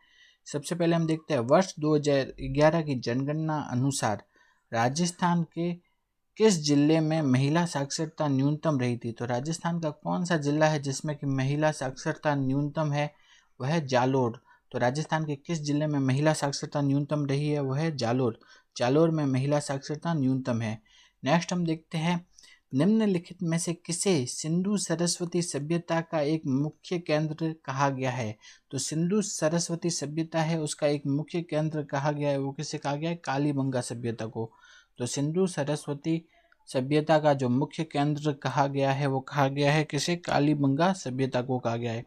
सबसे पहले हम देखते हैं, वर्ष 2011 की जनगणना अनुसार राजस्थान के किस जिले में महिला साक्षरता न्यूनतम रही थी? तो राजस्थान का कौन सा जिला है जिसमें कि महिला साक्षरता न्यूनतम है? वह है जालोर। तो राजस्थान के किस जिले में महिला साक्षरता न्यूनतम रही है? वह है जालोर। जालोर में महिला साक्षरता न्यूनतम है। नेक्स्ट हम देखते हैं, निम्नलिखित में से किसे सिंधु सरस्वती सभ्यता का एक मुख्य केंद्र कहा गया है? तो सिंधु सरस्वती सभ्यता है उसका एक मुख्य केंद्र कहा गया है, वो किसे कहा गया है? कालीबंगा सभ्यता को। तो सिंधु सरस्वती सभ्यता का जो मुख्य केंद्र कहा गया है वो कहा गया है किसे? कालीबंगा सभ्यता को कहा गया है।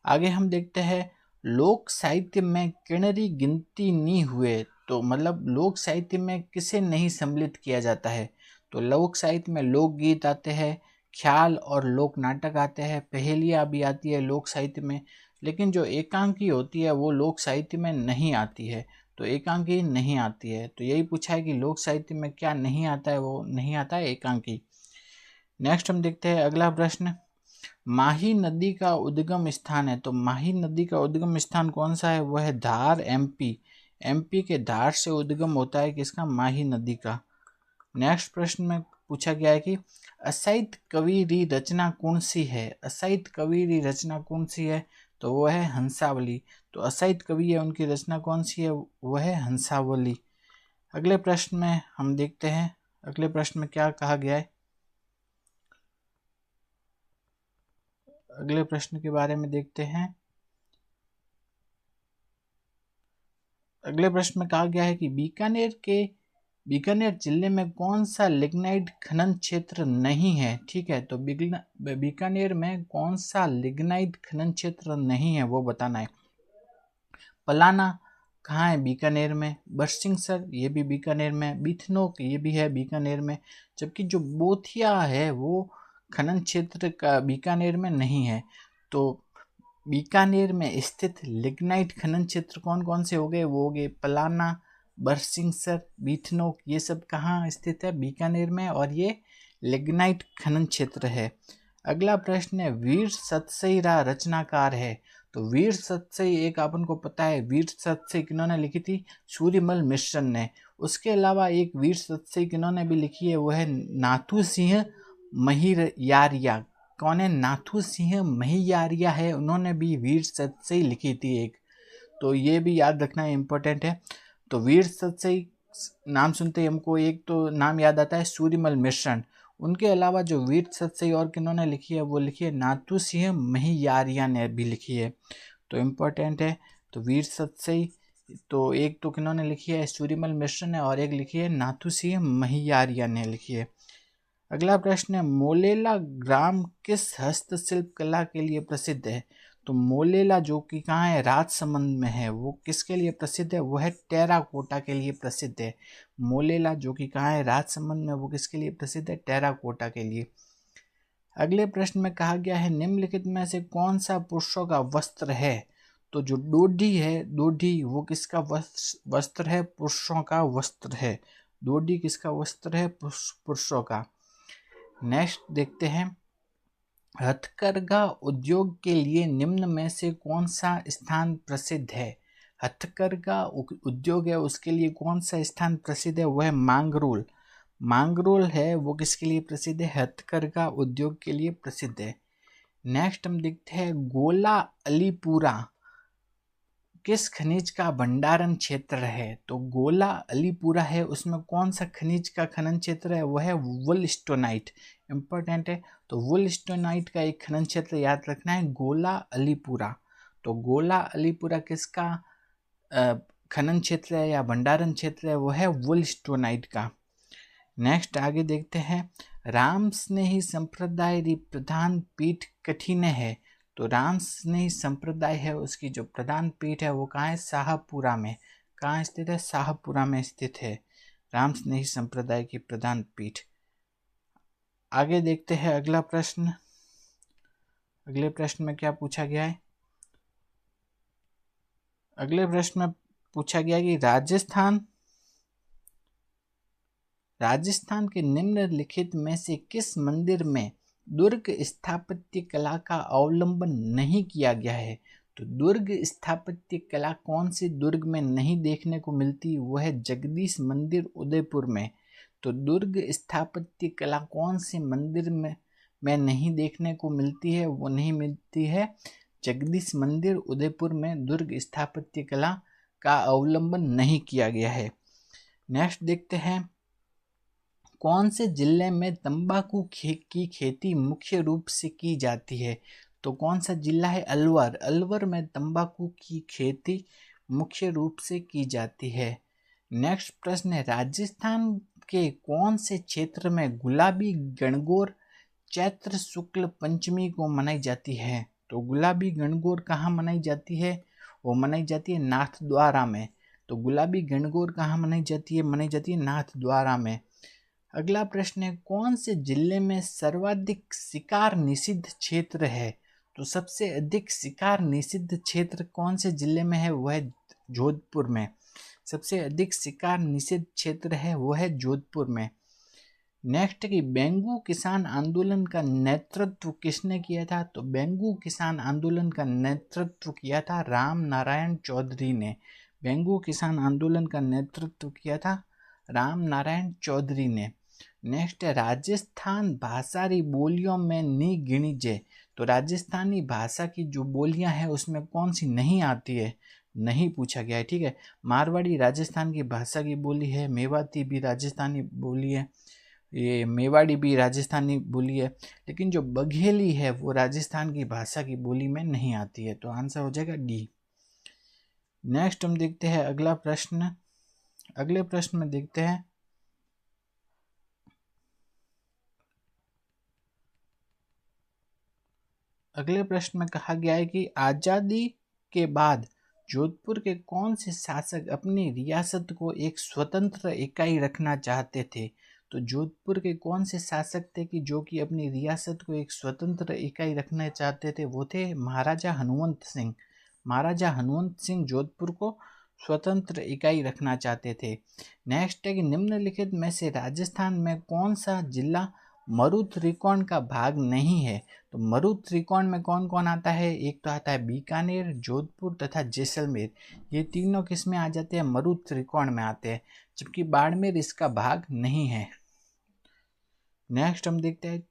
आगे हम देखते हैं, लोक साहित्य में किणरी गिनती नी हुए। तो मतलब लोक साहित्य में किसे नहीं सम्मिलित किया जाता है? तो लोक साहित्य में लोकगीत आते हैं, ख्याल और लोक नाटक आते हैं, पहेलियाँ भी आती है लोक साहित्य में, लेकिन जो एकांकी होती है वो लोक साहित्य में नहीं आती है। तो एकांकी नहीं आती है। तो यही पूछा है कि लोक साहित्य में क्या नहीं आता है? वो नहीं आता है एकांकी। नेक्स्ट हम देखते हैं अगला प्रश्न, माही नदी का उद्गम स्थान है। तो माही नदी का उद्गम स्थान कौन सा है? वह है धार, एमपी। एमपी के धार से उद्गम होता है किसका? माही नदी का। नेक्स्ट प्रश्न में पूछा गया है कि असाहित कविरी रचना कौन सी है? असाहित कविरी रचना कौन सी है? तो वह है हंसावली। तो असाहित कवि है उनकी रचना कौन सी है? वह है हंसावली। अगले प्रश्न में हम देखते हैं, अगले प्रश्न में क्या कहा गया है। अगले प्रश्न के बारे में देखते हैं। अगले प्रश्न में कहा गया है कि बीकानेर जिले में कौन सा लिग्नाइट खनन क्षेत्र नहीं है? ठीक है, तो बीकानेर में कौन सा लिग्नाइट खनन क्षेत्र नहीं है वो बताना है। पलाना कहाँ है? बीकानेर में। बरसिंगसर ये भी बीकानेर में। बिथनोक ये भी है बीकानेर में। जबकि जो बोथिया है वो खनन क्षेत्र का बीकानेर में नहीं है। तो बीकानेर में स्थित लिग्नाइट खनन क्षेत्र कौन कौन से हो गए? वो हो गए पलाना, बरसिंगसर, बिथनोक, ये सब कहाँ स्थित है? बीकानेर में, और ये लिग्नाइट खनन क्षेत्र है। अगला प्रश्न है, वीर सतसईरा रचनाकार है। तो वीर सतसई एक अपन को पता है, वीर सतसई किन्होंने लिखी थी? सूर्यमल मिश्र ने। उसके अलावा एक वीर सतसई किन्होंने भी लिखी है, वह है नाथू सिंह महियारिया। कौन है? नाथू सिंह महियारिया है, उन्होंने भी वीर सतसई लिखी थी एक। तो ये भी याद रखना इम्पोर्टेंट है। तो वीर सतसई नाम सुनते ही हमको एक तो नाम याद आता है सूर्यमल मिश्र। उनके अलावा जो वीर सतसई और किन्होंने लिखी है वो लिखी है नाथू सिंह महियारिया ने भी लिखी है। तो इम्पोर्टेंट है। तो वीर सतसई तो एक तो किन्होंने लिखी है, सूर्यमल मिश्र ने, और एक लिखी है नाथुसिंह महियारिया ने लिखी है। अगला प्रश्न है, मोलेला ग्राम किस हस्तशिल्प कला के लिए प्रसिद्ध है? तो मोलेला जो कि कहाँ है, राजसमंद में है, वो किसके लिए प्रसिद्ध है? वो है टेराकोटा के लिए प्रसिद्ध है। मोलेला जो कि कहाँ है, राजसमंद में, वो किसके लिए प्रसिद्ध है? टेराकोटा के लिए। अगले प्रश्न में कहा गया है, निम्नलिखित में से कौन सा पुरुषों का वस्त्र है? तो जो डोडी है, डोडी वो किसका वस्त्र है? पुरुषों का वस्त्र है। डोडी किसका वस्त्र है? पुरुषों का। नेक्स्ट देखते हैं, हथकरघा उद्योग के लिए निम्न में से कौन सा स्थान प्रसिद्ध है? हथकरघा उद्योग है, उसके लिए कौन सा स्थान प्रसिद्ध है? वह मांगरोल। मांगरोल है, वो किसके लिए प्रसिद्ध है? हथकरघा उद्योग के लिए प्रसिद्ध है। नेक्स्ट हम देखते हैं, गोला अलीपुरा किस खनिज का भंडारण क्षेत्र है? तो गोला अलीपुरा है, उसमें कौन सा खनिज का खनन क्षेत्र है? वह है वुलस्टोनाइट। इंपॉर्टेंट है, तो वुलस्टोनाइट का एक खनन क्षेत्र याद रखना है, गोला अलीपुरा। तो गोला अलीपुरा किसका खनन क्षेत्र है या भंडारण क्षेत्र है? वह है वुलस्टोनाइट का। नेक्स्ट आगे देखते हैं, राम स्नेही संप्रदाय प्रधान पीठ कठिन है। तो राम स्नेही संप्रदाय है, उसकी जो प्रधान पीठ है वो कहाँ है? शाहपुरा में। कहाँ स्थित है? शाहपुरा में स्थित है राम स्नेही संप्रदाय की प्रधान पीठ। आगे देखते हैं अगला प्रश्न। अगले प्रश्न में क्या पूछा गया है? अगले प्रश्न में पूछा गया कि राजस्थान के निम्नलिखित में से किस मंदिर में दुर्ग स्थापत्य कला का अवलंबन नहीं किया गया है? तो दुर्ग स्थापत्य कला कौन सी दुर्ग में नहीं देखने को मिलती? वो है जगदीश मंदिर उदयपुर में। तो दुर्ग स्थापत्य कला कौन से मंदिर में नहीं देखने को मिलती है? वो नहीं मिलती है जगदीश मंदिर उदयपुर में। दुर्ग स्थापत्य कला का अवलंबन नहीं किया गया है। नेक्स्ट देखते हैं, कौन से जिले में तंबाकू की खेती मुख्य रूप से की जाती है? तो कौन सा जिला है? अलवर। अलवर में तंबाकू की खेती मुख्य रूप से की जाती है। नेक्स्ट प्रश्न है, राजस्थान के कौन से क्षेत्र में गुलाबी गणगौर चैत्र शुक्ल पंचमी को मनाई जाती है? तो गुलाबी गणगौर कहाँ मनाई जाती है? वो मनाई जाती है नाथद्वारा में। तो गुलाबी गणगौर कहाँ मनाई जाती है? मनाई जाती है नाथद्वारा में। अगला प्रश्न है, कौन से जिले में सर्वाधिक शिकार निषिद्ध क्षेत्र है? तो सबसे अधिक शिकार निषिद्ध क्षेत्र कौन से जिले में है? वह है जोधपुर में। सबसे अधिक शिकार निषिद्ध क्षेत्र है वह है जोधपुर में। नेक्स्ट की बेंगू किसान आंदोलन का नेतृत्व किसने किया था? तो बेंगू किसान आंदोलन का नेतृत्व किया था राम नारायण चौधरी ने। बेंगू किसान आंदोलन का नेतृत्व किया था राम नारायण चौधरी ने। नेक्स्ट है, राजस्थान भाषारी बोलियों में नी गिनी जे। तो राजस्थानी भाषा की जो बोलियां हैं उसमें कौन सी नहीं आती है? नहीं पूछा गया है, ठीक है। मारवाड़ी राजस्थान की भाषा की बोली है, मेवाती भी राजस्थानी बोली है, ये मेवाड़ी भी राजस्थानी बोली है, लेकिन जो बघेली है वो राजस्थान की भाषा की बोली में नहीं आती है। तो आंसर हो जाएगा डी। नेक्स्ट हम देखते हैं अगला प्रश्न। अगले प्रश्न में देखते हैं, अगले प्रश्न में कहा गया है कि आजादी के बाद जोधपुर के कौन से शासक अपनी रियासत को एक स्वतंत्र इकाई रखना चाहते थे? तो जोधपुर के कौन से शासक थे कि जो कि अपनी रियासत को एक स्वतंत्र इकाई रखना चाहते थे? वो थे महाराजा हनुमंत सिंह। महाराजा हनुमंत सिंह जोधपुर को स्वतंत्र इकाई रखना चाहते थे। नेक्स्ट है कि निम्नलिखित में से राजस्थान में कौन सा जिला मरु त्रिकोण का भाग नहीं है? तो मरु त्रिकोण में कौन कौन आता है? एक तो आता है बीकानेर, जोधपुर तथा जैसलमेर। ये तीनों किस में आ जाते हैं? मरु त्रिकोण में आते हैं, जबकि बाड़मेर इसका भाग नहीं है। नेक्स्ट हम देखते हैं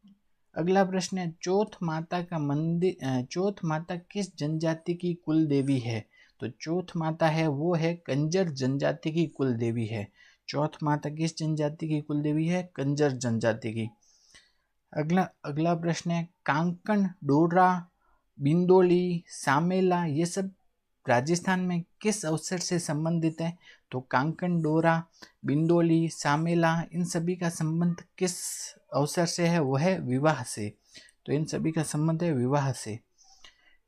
अगला प्रश्न है, चौथ माता का मंदिर, चौथ माता किस जनजाति की कुल देवी है? तो चौथ माता है वो है कंजर जनजाति की कुल देवी है। चौथ माता किस जनजाति की कुल देवी है? कंजर जनजाति की। अगला प्रश्न है, कांकण, डोडरा, बिंदोली, सामेला ये सब राजस्थान में किस अवसर से संबंधित है? तो कांकन डोरा, बिंडोली, सामेला, इन सभी का संबंध किस अवसर से है? वो है विवाह से। तो इन सभी का संबंध है विवाह से।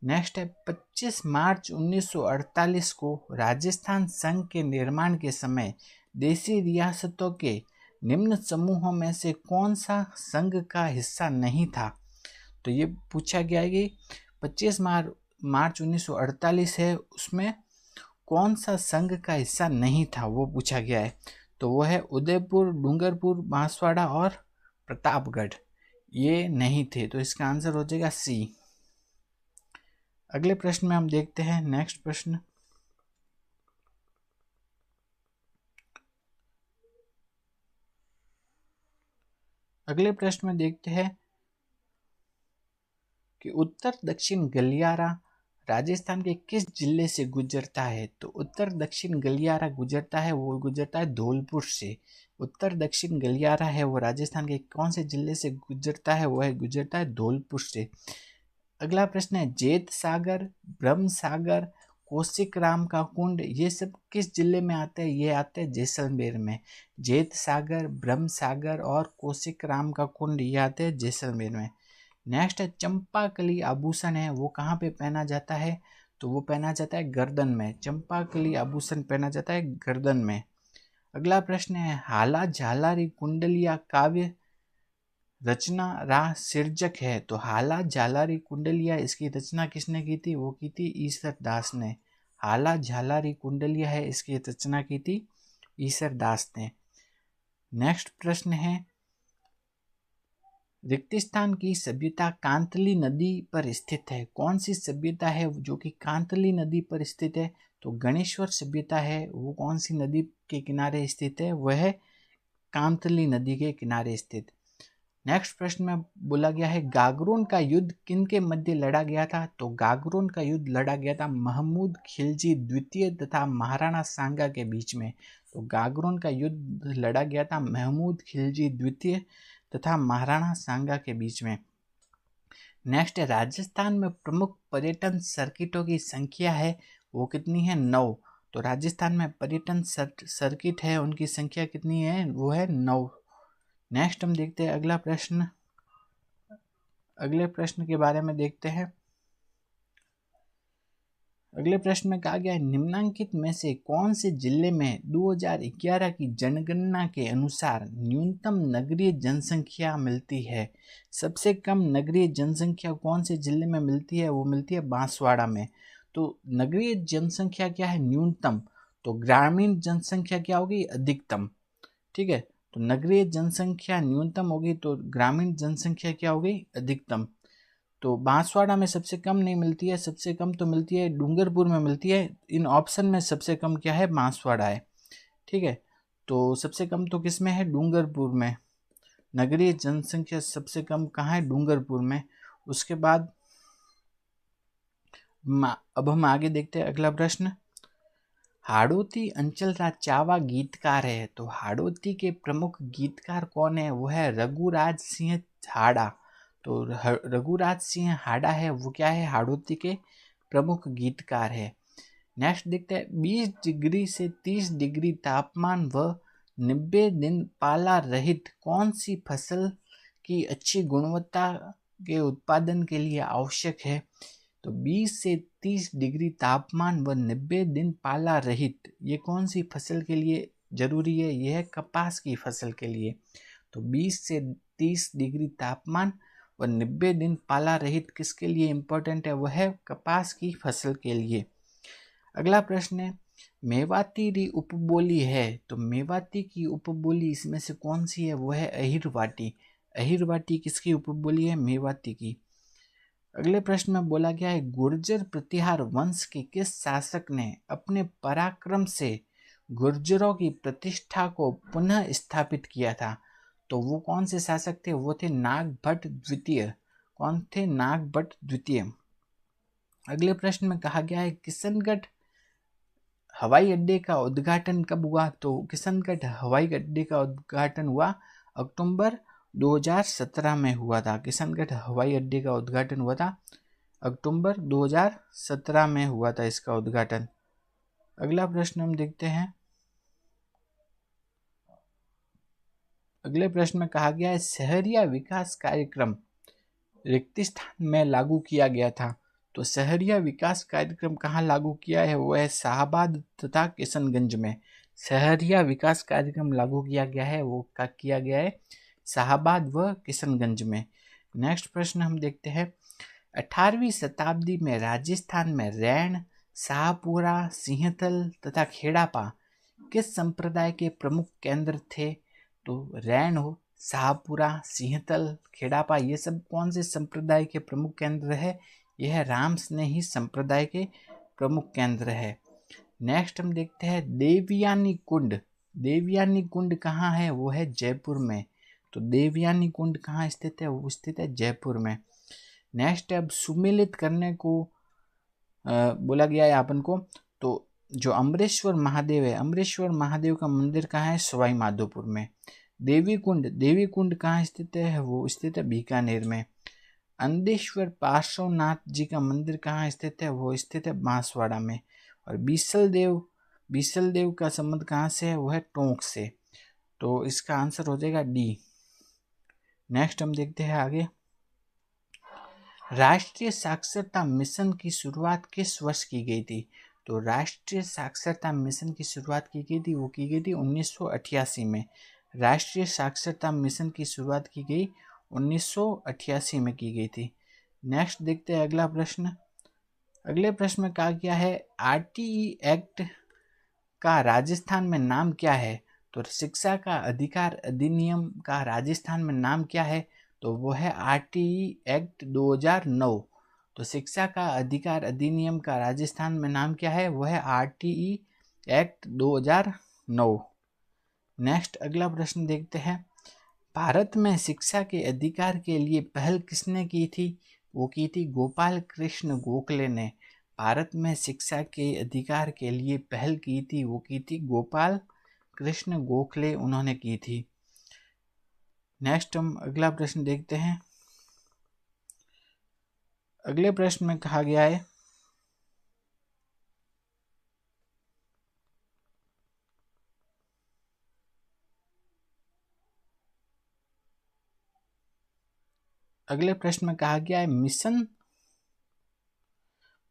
नेक्स्ट है 25 मार्च 1948 को राजस्थान संघ के निर्माण के समय देशी रियासतों के निम्न समूहों में से कौन सा संघ का हिस्सा नहीं था? तो ये पूछा गया है कि 25 मार्च 1948 है, उसमें कौन सा संघ का हिस्सा नहीं था, वो पूछा गया है। तो वो है उदयपुर, डूंगरपुर, बांसवाड़ा और प्रतापगढ़, ये नहीं थे। तो इसका आंसर हो जाएगा सी। अगले प्रश्न में हम देखते हैं नेक्स्ट प्रश्न। अगले प्रश्न में देखते हैं कि उत्तर दक्षिण गलियारा राजस्थान के किस जिले से गुजरता है? तो उत्तर दक्षिण गलियारा गुजरता है, वो गुजरता है धौलपुर से। उत्तर दक्षिण गलियारा है वो राजस्थान के कौन से जिले से गुजरता है? वो है गुजरता है धौलपुर से। अगला प्रश्न है जेत सागर, ब्रह्म सागर, कौशिक राम का कुंड, ये सब किस जिले में आते हैं? ये आते हैं जैसलमेर में। जेत सागर, ब्रह्म सागर और कौशिक राम का कुंड, ये आते हैं जैसलमेर में। नेक्स्ट है चंपाकली आभूषण है, वो कहाँ पे पहना जाता है? तो वो पहना जाता है गर्दन में। चंपाकली आभूषण पहना जाता है गर्दन में। अगला प्रश्न है हाला झालारी कुंडलिया काव्य रचना रा सिर्जक है। तो हाला झालारी कुंडलिया, इसकी रचना किसने की थी? वो की थी ईसर दास ने। हाला झालारी कुंडलिया है, इसकी रचना की थी ईसर दास ने। नेक्स्ट प्रश्न है रिक्तिस्थान की सभ्यता कांतली नदी पर स्थित है। कौन सी सभ्यता है जो कि कांतली नदी पर स्थित है? तो गणेश्वर सभ्यता है, वो कौन सी नदी के किनारे स्थित है? वह है कांतली नदी के किनारे स्थित। नेक्स्ट प्रश्न में बोला गया है गागरोन का युद्ध किन के मध्य लड़ा गया था? तो गागरोन का युद्ध लड़ा गया था महमूद खिलजी द्वितीय तथा महाराणा सांगा के बीच में। तो गागरोन का युद्ध लड़ा गया था महमूद खिलजी द्वितीय तथा महाराणा सांगा के बीच में। नेक्स्ट है राजस्थान में प्रमुख पर्यटन सर्किटों की संख्या है, वो कितनी है? 9। तो राजस्थान में पर्यटन सर्किट है, उनकी संख्या कितनी है? वो है 9। नेक्स्ट हम देखते हैं अगला प्रश्न। अगले प्रश्न के बारे में देखते हैं। अगले प्रश्न में कहा गया है निम्नलिखित में से कौन से जिले में 2011 की जनगणना के अनुसार न्यूनतम नगरीय जनसंख्या मिलती है? सबसे कम नगरीय जनसंख्या कौन से जिले में मिलती है? वो मिलती है बांसवाड़ा में। तो नगरीय जनसंख्या क्या है? न्यूनतम। तो ग्रामीण जनसंख्या क्या होगी? अधिकतम। ठीक है, तो नगरीय जनसंख्या न्यूनतम होगी तो ग्रामीण जनसंख्या क्या होगी? अधिकतम। तो बांसवाड़ा में सबसे कम नहीं मिलती है, सबसे कम तो मिलती है डूंगरपुर में मिलती है। इन ऑप्शन में सबसे कम क्या है? बांसवाड़ा है। ठीक है, तो सबसे कम तो किस में है? डूंगरपुर में। नगरीय जनसंख्या सबसे कम कहाँ है? डूंगरपुर में। उसके बाद अब हम आगे देखते हैं अगला प्रश्न। हाड़ौती अंचल राज चावा गीतकार है, तो हाड़ौती के प्रमुख गीतकार कौन है? वो है रघुराज सिंह हाड़ा। तो रघुराज सिंह हाड़ा है, वो क्या है? हाड़ौती के प्रमुख गीतकार है। नेक्स्ट देखते हैं 20 डिग्री से 30 डिग्री तापमान व 90 दिन पाला रहित कौन सी फसल की अच्छी गुणवत्ता के उत्पादन के लिए आवश्यक है? तो 20 से 30 डिग्री तापमान व 90 दिन पाला रहित, ये कौन सी फसल के लिए जरूरी है? यह है कपास की फसल के लिए। तो 20 से 30 डिग्री तापमान व 90 दिन पाला रहित किसके लिए इंपॉर्टेंट है? वह है कपास की फसल के लिए। अगला प्रश्न है मेवाती री उपबोली है, तो मेवाती की उपबोली इसमें से कौन सी है? वह है अहिरवाटी। अहिरवाटी किसकी उपबोली है? मेवाती की। अगले प्रश्न में बोला गया है गुर्जर प्रतिहार वंश के किस शासक ने अपने पराक्रम से गुर्जरों की प्रतिष्ठा को पुनः स्थापित किया था? तो वो कौन से शासक थे? वो थे नागभट्ट द्वितीय। कौन थे? नागभट्ट द्वितीय। अगले प्रश्न में कहा गया है किशनगढ़ हवाई अड्डे का उद्घाटन कब हुआ? तो किशनगढ़ हवाई अड्डे का उद्घाटन हुआ अक्टूबर 2017 में हुआ था। किशनगढ़ हवाई अड्डे का उद्घाटन हुआ था अक्टूबर 2017 में हुआ था इसका उद्घाटन। अगला प्रश्न हम देखते हैं। अगले प्रश्न में कहा गया है शहरिया विकास कार्यक्रम रेगिस्तान में लागू किया गया था। तो शहरिया विकास कार्यक्रम कहाँ लागू किया है, वो है शाहबाद तथा किशनगंज में। शहरिया विकास कार्यक्रम लागू किया गया है, वो किया गया है शाहबाद व किशनगंज में। नेक्स्ट प्रश्न हम देखते हैं। 18वीं शताब्दी में राजस्थान में रैन, शाहपुरा, सिंहथल तथा खेड़ापा किस संप्रदाय के प्रमुख केंद्र थे? तो रैन हो, शाहपुरा, सिंहथल, खेड़ापा ये सब कौन से संप्रदाय के प्रमुख केंद्र है? यह राम स्नेही संप्रदाय के प्रमुख केंद्र है। नेक्स्ट हम देखते हैं देवयानी कुंड। देवयानी कुंड कहाँ है? वो है जयपुर में। तो देवयानी कुंड कहाँ स्थित है? वो स्थित है जयपुर में। नेक्स्ट अब सुमेलित करने को बोला गया है अपन को। तो जो अमरेश्वर महादेव है, अमरेश्वर महादेव का मंदिर कहाँ है? सवाई माधोपुर में। देवी कुंड कहाँ स्थित है? वो स्थित है बीकानेर में। अंदेश्वर पार्श्वनाथ जी का मंदिर कहाँ स्थित है? वो स्थित है बांसवाड़ा में। और बीसल देव का संबंध कहाँ से है? वो है टोंक से। तो इसका आंसर हो जाएगा डी। नेक्स्ट हम देखते हैं आगे। राष्ट्रीय साक्षरता मिशन की शुरुआत किस वर्ष की गई थी? तो राष्ट्रीय साक्षरता मिशन की शुरुआत की गई थी, वो की गई थी 1988 में। राष्ट्रीय साक्षरता मिशन की शुरुआत की गई 1988 में की गई थी। नेक्स्ट देखते हैं अगला प्रश्न। अगले प्रश्न में कहा गया है आरटीई एक्ट का राजस्थान में नाम क्या है? तो शिक्षा का अधिकार अधिनियम का राजस्थान में नाम क्या है? तो वो है आरटीई एक्ट 2009। तो शिक्षा का अधिकार अधिनियम का राजस्थान में नाम क्या है? वो है आरटीई एक्ट 2009। नेक्स्ट अगला प्रश्न देखते हैं। भारत में शिक्षा के अधिकार के लिए पहल किसने की थी? वो की थी गोपाल कृष्ण गोखले ने। भारत में शिक्षा के अधिकार के लिए पहल की थी, वो की थी गोपाल कृष्ण गोखले, उन्होंने की थी। नेक्स्ट हम अगला प्रश्न देखते हैं। अगले प्रश्न में कहा गया है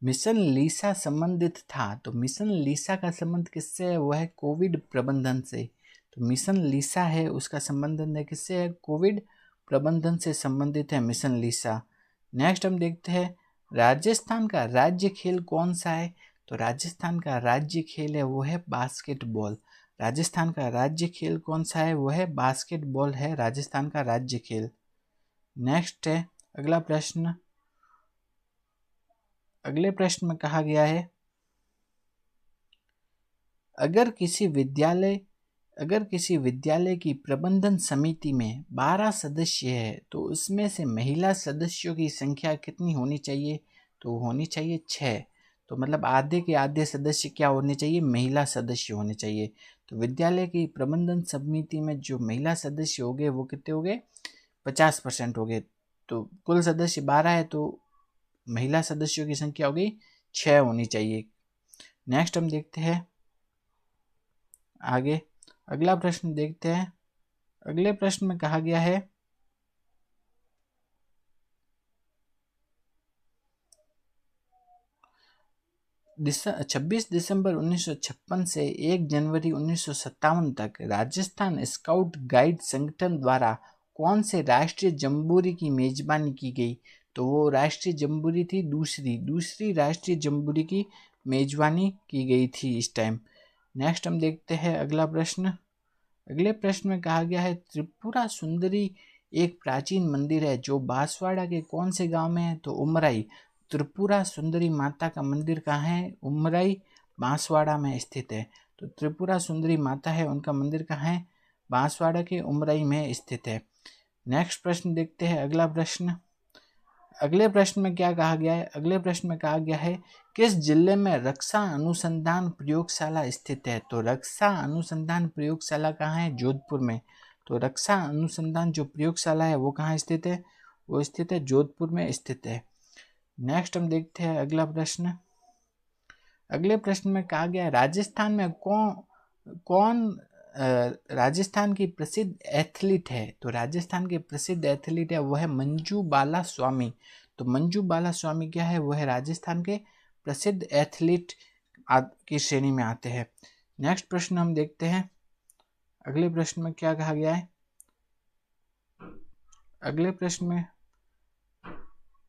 मिशन लीसा संबंधित था। तो मिशन लीसा का संबंध किससे है? वो है कोविड प्रबंधन से। तो मिशन लीसा है, उसका संबंधन है किससे है? कोविड प्रबंधन से संबंधित है मिशन लीसा। नेक्स्ट हम देखते हैं राजस्थान का राज्य खेल कौन सा है? तो राजस्थान का राज्य खेल है वो है बास्केटबॉल। राजस्थान का राज्य खेल कौन सा है? वो है बास्केटबॉल है राजस्थान का राज्य खेल। नेक्स्ट है अगला प्रश्न। अगले प्रश्न में कहा गया है अगर किसी विद्यालय की प्रबंधन समिति में 12 सदस्य है तो उसमें से महिला सदस्यों की संख्या कितनी होनी चाहिए? तो होनी चाहिए 6। तो मतलब आधे के आधे सदस्य क्या होने चाहिए? महिला सदस्य होने चाहिए। तो विद्यालय की प्रबंधन समिति में जो महिला सदस्य हो गए वो कितने हो गए? 50% हो गए। तो कुल सदस्य 12 है तो महिला सदस्यों की संख्या हो गई 6 होनी चाहिए। नेक्स्ट हम देखते हैं आगे। अगला प्रश्न देखते हैं। अगले प्रश्न में कहा गया है 26 दिसंबर 1956 से 1 जनवरी 1957 तक राजस्थान स्काउट गाइड संगठन द्वारा कौन से राष्ट्रीय जम्बूरी की मेजबानी की गई? तो वो राष्ट्रीय जम्बूरी थी दूसरी राष्ट्रीय जम्बूरी की मेजबानी की गई थी इस टाइम। नेक्स्ट हम देखते हैं अगला प्रश्न। अगले प्रश्न में कहा गया है त्रिपुरा सुंदरी एक प्राचीन मंदिर है जो बांसवाड़ा के कौन से गांव में है? तो उमराई। त्रिपुरा सुंदरी माता का मंदिर कहाँ है? उमराई बांसवाड़ा में स्थित है। तो त्रिपुरा सुंदरी माता है, उनका मंदिर कहाँ है? बांसवाड़ा के उमराई में स्थित है। नेक्स्ट प्रश्न देखते हैं अगला प्रश्न। अगले प्रश्न में क्या कहा गया है? अगले प्रश्न में कहा गया है किस जिले में रक्षा अनुसंधान प्रयोगशाला स्थित है? तो रक्षा अनुसंधान प्रयोगशाला कहाँ है? जोधपुर में। तो रक्षा अनुसंधान जो प्रयोगशाला है वो कहाँ स्थित है? वो स्थित है जोधपुर में स्थित है। नेक्स्ट हम देखते हैं अगला प्रश्न। अगले प्रश्न में कहा गया राजस्थान में कौन राजस्थान की प्रसिद्ध एथलीट है। तो राजस्थान के प्रसिद्ध एथलीट है वह है मंजू बाला स्वामी। तो मंजू बाला स्वामी क्या है, वह राजस्थान के प्रसिद्ध एथलीट की श्रेणी में आते हैं। नेक्स्ट प्रश्न हम देखते हैं। अगले प्रश्न में क्या कहा गया है, अगले प्रश्न में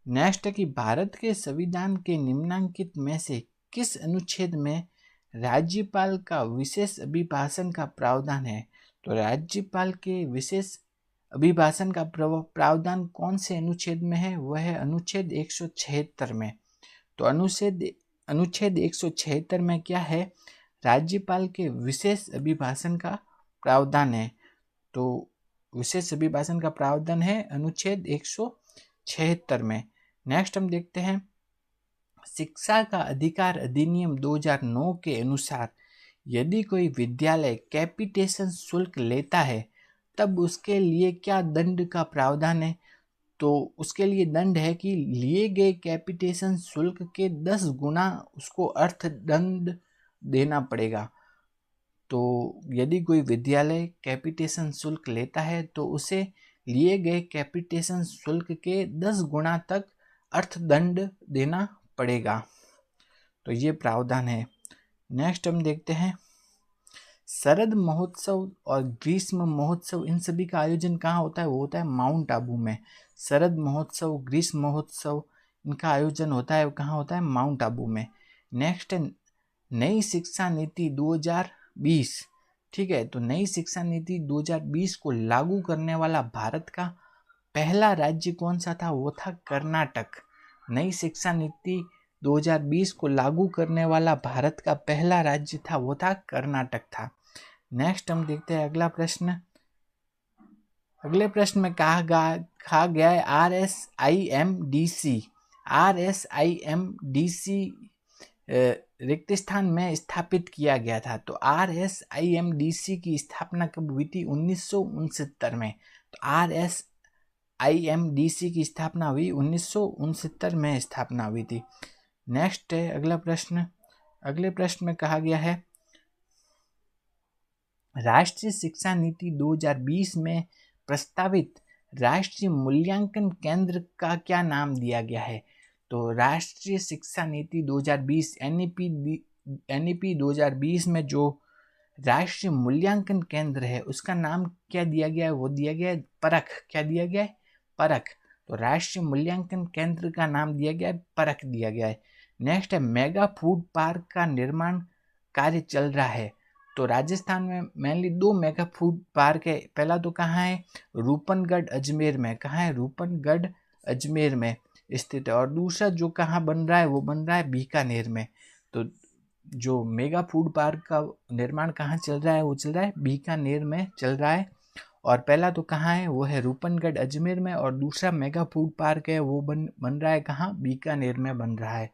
नेक्स्ट है कि भारत के संविधान के निम्नलिखित में से किस अनुच्छेद में राज्यपाल का विशेष अभिभाषण का प्रावधान है। तो राज्यपाल के विशेष अभिभाषण का प्रावधान कौन से अनुच्छेद में है, वह है अनुच्छेद 176 में। तो अनुच्छेद 176 में क्या है, राज्यपाल के विशेष अभिभाषण का प्रावधान है। तो विशेष अभिभाषण का प्रावधान है अनुच्छेद 176 में। नेक्स्ट हम देखते हैं शिक्षा का अधिकार अधिनियम 2009 के अनुसार यदि कोई विद्यालय कैपिटेशन शुल्क लेता है तब उसके लिए क्या दंड का प्रावधान है। तो उसके लिए दंड है कि लिए गए कैपिटेशन शुल्क के 10 गुना उसको अर्थदंड देना पड़ेगा। तो यदि कोई विद्यालय कैपिटेशन शुल्क लेता है तो उसे लिए गए कैपिटेशन शुल्क के 10 गुना तक अर्थदंड देना पड़ेगा। तो ये प्रावधान है। नेक्स्ट हम देखते हैं शरद महोत्सव और ग्रीष्म महोत्सव, इन सभी का आयोजन कहाँ होता है, वो होता है माउंट आबू में। शरद महोत्सव, ग्रीष्म महोत्सव, इनका आयोजन होता है कहाँ होता है, माउंट आबू में। नेक्स्ट है नई शिक्षा नीति 2020। ठीक है, तो नई शिक्षा नीति 2020 को लागू करने वाला भारत का पहला राज्य कौन सा था, वो था कर्नाटक। नई शिक्षा नीति 2020 को लागू करने वाला भारत का पहला राज्य था, वो था कर्नाटक था। नेक्स्ट हम देखते हैं अगला प्रश्न। अगले प्रश्न में कहा गया है RSIMDC रिक्तिस्थान में स्थापित किया गया था। तो RSIMDC की स्थापना कब हुई थी, 1969 में। तो RSIMDC की स्थापना हुई 1969 में स्थापना हुई थी। नेक्स्ट है अगला प्रश्न। अगले प्रश्न में कहा गया है राष्ट्रीय शिक्षा नीति 2020 में प्रस्तावित राष्ट्रीय मूल्यांकन केंद्र का क्या नाम दिया गया है। तो राष्ट्रीय शिक्षा नीति 2020 NEP 2020 में जो राष्ट्रीय मूल्यांकन केंद्र है उसका नाम क्या दिया गया है, वो दिया गया है परख। क्या दिया गया है, परख। तो राष्ट्रीय मूल्यांकन केंद्र का नाम दिया गया है परख दिया गया है। नेक्स्ट है मेगा फूड पार्क का निर्माण कार्य चल रहा है। तो राजस्थान में मेनली 2 मेगा फूड पार्क है। पहला तो कहाँ है, रूपनगढ़ अजमेर में। कहाँ है, रूपनगढ़ अजमेर में स्थित है। और दूसरा जो कहाँ बन रहा है, वो बन रहा है बीकानेर में। तो जो मेगा फूड पार्क का निर्माण कहाँ चल रहा है, वो चल रहा है बीकानेर में चल रहा है। और पहला तो कहाँ है, वो है रूपनगढ़ अजमेर में। और दूसरा मेगा फूड पार्क है वो बन रहा है कहाँ, बीकानेर में बन रहा है।